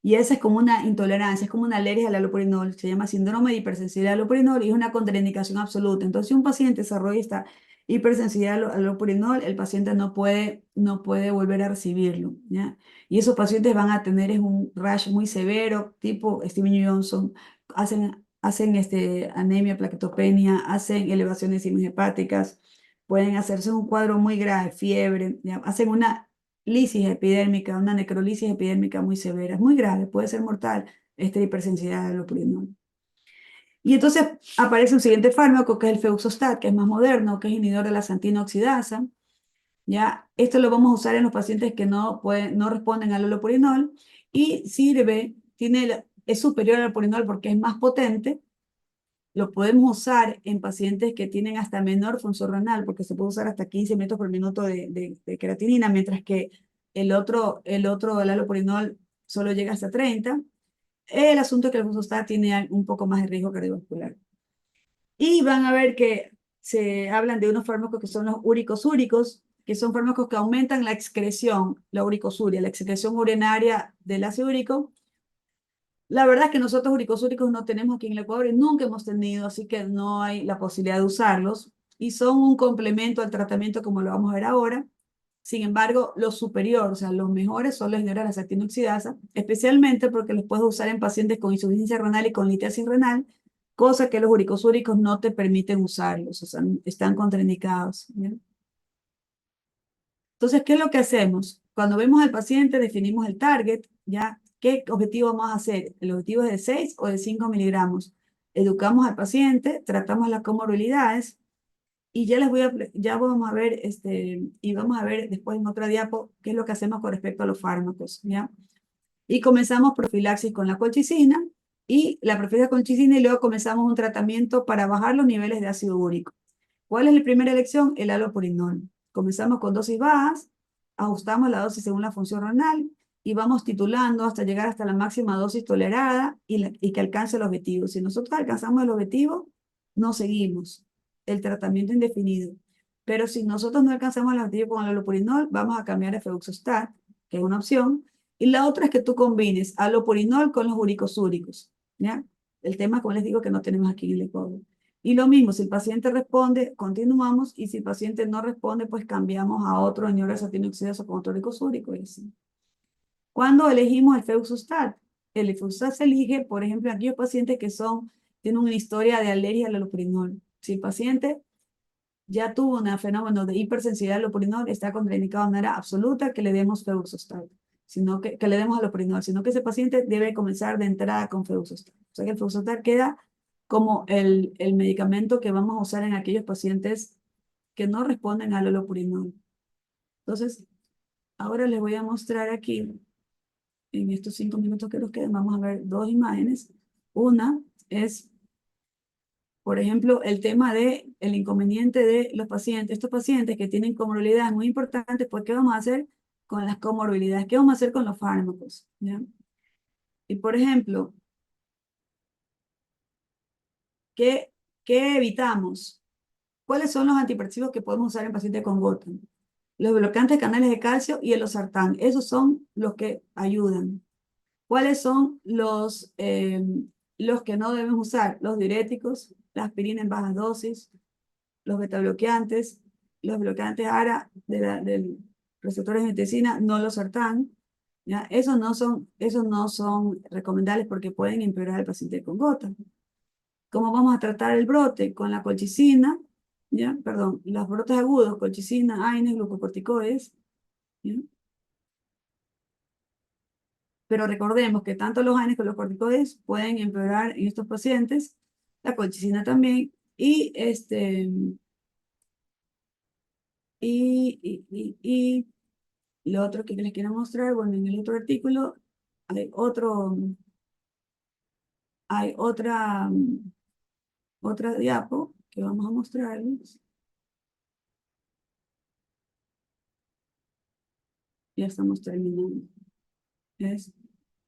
Y esa es como una intolerancia, es como una alergia al allopurinol, se llama síndrome de hipersensibilidad al allopurinol, y es una contraindicación absoluta. Entonces, si un paciente desarrolla hipersensibilidad al allopurinol, el paciente no puede volver a recibirlo, ¿ya? Y esos pacientes van a tener un rash muy severo, tipo Steven Johnson, hacen anemia, plaquetopenia, hacen elevaciones hepáticas, pueden hacerse un cuadro muy grave, fiebre, ¿ya? Hacen una lisis epidérmica, una necrolisis epidérmica muy severa, muy grave, puede ser mortal, esta hipersensibilidad al allopurinol. Y entonces aparece un siguiente fármaco que es el Feuxostat, que es más moderno, que es inhibidor de la xantina oxidasa. ¿Ya? Esto lo vamos a usar en los pacientes que no responden al holopurinol y sirve, es superior al holopurinol porque es más potente. Lo podemos usar en pacientes que tienen hasta menor función renal, porque se puede usar hasta 15 metros por minuto de creatinina, mientras que el halopurinol, solo llega hasta 30. El asunto es que el Feuxostat tiene un poco más de riesgo cardiovascular. Y van a ver que se hablan de unos fármacos que son los uricosúricos, que son fármacos que aumentan la excreción, la uricosuria, la excreción urinaria del ácido úrico. La verdad es que nosotros uricosúricos no tenemos aquí en el Ecuador y nunca hemos tenido, así que no hay la posibilidad de usarlos. Y son un complemento al tratamiento como lo vamos a ver ahora. Sin embargo, los superiores, o sea, los mejores son los inhibidores de la xantina oxidasa, especialmente porque los puedes usar en pacientes con insuficiencia renal y con litiasis renal, cosa que los uricosúricos no te permiten usarlos, o sea, están contraindicados. ¿Bien? Entonces, ¿qué es lo que hacemos? Cuando vemos al paciente, definimos el target, ¿ya? ¿Qué objetivo vamos a hacer? ¿El objetivo es de 6 o de 5 miligramos? Educamos al paciente, tratamos las comorbilidades, y ya vamos a ver, y vamos a ver después en otra diapo qué es lo que hacemos con respecto a los fármacos, ¿ya? Y comenzamos profilaxis con la colchicina, y la profilaxis con colchicina, y luego comenzamos un tratamiento para bajar los niveles de ácido úrico. ¿Cuál es la primera elección? El halopurinol. Comenzamos con dosis bajas, ajustamos la dosis según la función renal, y vamos titulando hasta llegar hasta la máxima dosis tolerada y que alcance el objetivo. Si nosotros alcanzamos el objetivo, no seguimos el tratamiento indefinido. Pero si nosotros no alcanzamos el objetivo con el halopurinol, vamos a cambiar a Feuxostat, que es una opción. Y la otra es que tú combines halopurinol con los uricosúricos, ¿ya? El tema, como les digo, que no tenemos aquí en el Ecuador. Y lo mismo, si el paciente responde, continuamos, y si el paciente no responde, pues cambiamos a otro inhibidor de xantina oxidasa con otro uricosúrico, y así. ¿Cuándo elegimos el Feuxostat? El Feuxostat se elige, por ejemplo, en aquellos pacientes que tienen una historia de alergia al halopurinol. Si el paciente ya tuvo un fenómeno de hipersensibilidad al halopurinol, está contraindicado de manera absoluta que le demos Feuxostat, sino que le demos halopurinol, sino que ese paciente debe comenzar de entrada con Feuxostat. O sea que el Feuxostat queda como el medicamento que vamos a usar en aquellos pacientes que no responden al halopurinol. Entonces, ahora les voy a mostrar aquí, en estos 5 minutos que nos quedan, vamos a ver dos imágenes. Una es, por ejemplo, el tema del inconveniente de los pacientes, estos pacientes que tienen comorbilidades muy importantes, pues, ¿qué vamos a hacer con las comorbilidades? ¿Qué vamos a hacer con los fármacos? ¿Ya? Y, por ejemplo, ¿qué, qué evitamos? ¿Cuáles son los antihipertensivos que podemos usar en pacientes con gota? Los bloqueantes de canales de calcio y el losartán. Esos son los que ayudan. ¿Cuáles son los que no debemos usar? Los diuréticos, la aspirina en bajas dosis, los betabloqueantes, los bloqueantes ARA del receptor de angiotensina, no losartán. ¿Ya? Esos no son recomendables porque pueden empeorar al paciente con gota. ¿Cómo vamos a tratar el brote? Con la colchicina, ¿ya? Perdón, los brotes agudos, colchicina, AINES, glucocorticoides, ¿ya? Pero recordemos que tanto los AINES como los corticoides pueden empeorar en estos pacientes, la colchicina también, y lo otro que les quiero mostrar, bueno, en el otro artículo hay hay otra diapo que vamos a mostrarles. Ya estamos terminando. Es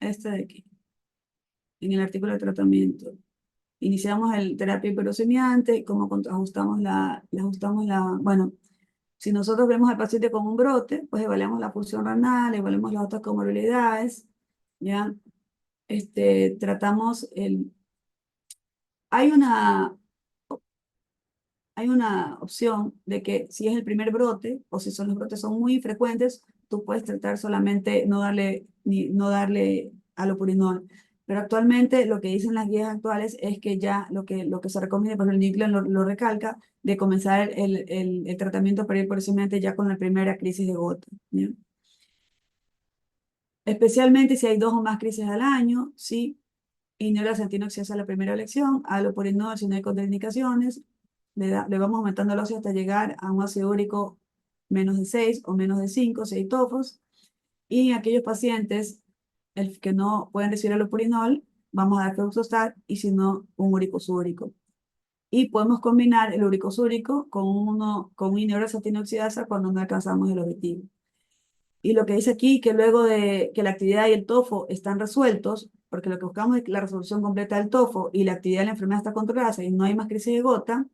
esta de aquí, en el artículo de tratamiento. Iniciamos el terapia hiperosemiante, cómo bueno, si nosotros vemos al paciente con un brote, pues evaluamos la función renal, evaluamos las otras comorbilidades, ¿ya? Tratamos hay hay una opción de que si es el primer brote o si los brotes son muy frecuentes, tú puedes tratar solamente no darle allopurinol. Pero actualmente lo que dicen las guías actuales es que ya lo que se recomienda, por ejemplo, el NICLAN lo recalca, de comenzar el tratamiento para ir precisamente ya con la primera crisis de gota, ¿ya? Especialmente si hay 2 o más crisis al año, ¿sí? Inhibir si es la primera elección, allopurinol si no hay contraindicaciones, le vamos aumentando la dosis hasta llegar a un ácido úrico menos de 6 o menos de 5, 6 tofos. Y en aquellos pacientes que no pueden recibir allopurinol, vamos a dar fluxostat y si no, un uricosúrico. Y podemos combinar el uricosúrico con un inhibidor de acetina oxidasa cuando no alcanzamos el objetivo. Y lo que dice aquí, que luego de que la actividad y el tofo están resueltos, porque lo que buscamos es la resolución completa del tofo y la actividad de la enfermedad está controlada y no hay más crisis de gota,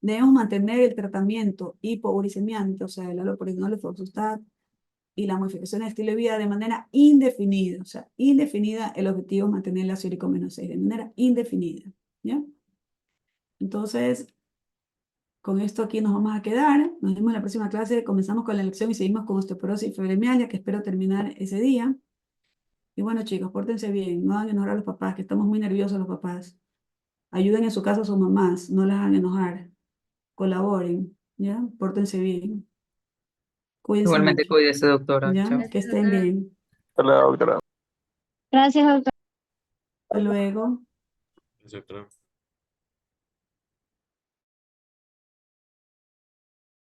debemos mantener el tratamiento hipouricemiante, o sea, el allopurinol, el fluxostat y la modificación del estilo de vida de manera indefinida. O sea, indefinida, el objetivo es mantener el ácido úrico menos 6, de manera indefinida. ¿Ya? Entonces, con esto aquí nos vamos a quedar. Nos vemos en la próxima clase. Comenzamos con la lección y seguimos con osteoporosis y fibromialgia, que espero terminar ese día. Y bueno, chicos, pórtense bien. No hagan enojar a los papás, que estamos muy nerviosos los papás. Ayuden en su casa a sus mamás. No las hagan enojar. Colaboren. ¿Ya? Pórtense bien. Cuídense Igualmente mucho. cuídese, doctora. ¿Ya? Chao. Que estén bien. Hasta la doctora. Gracias, doctor. Hasta luego. Gracias, doctora.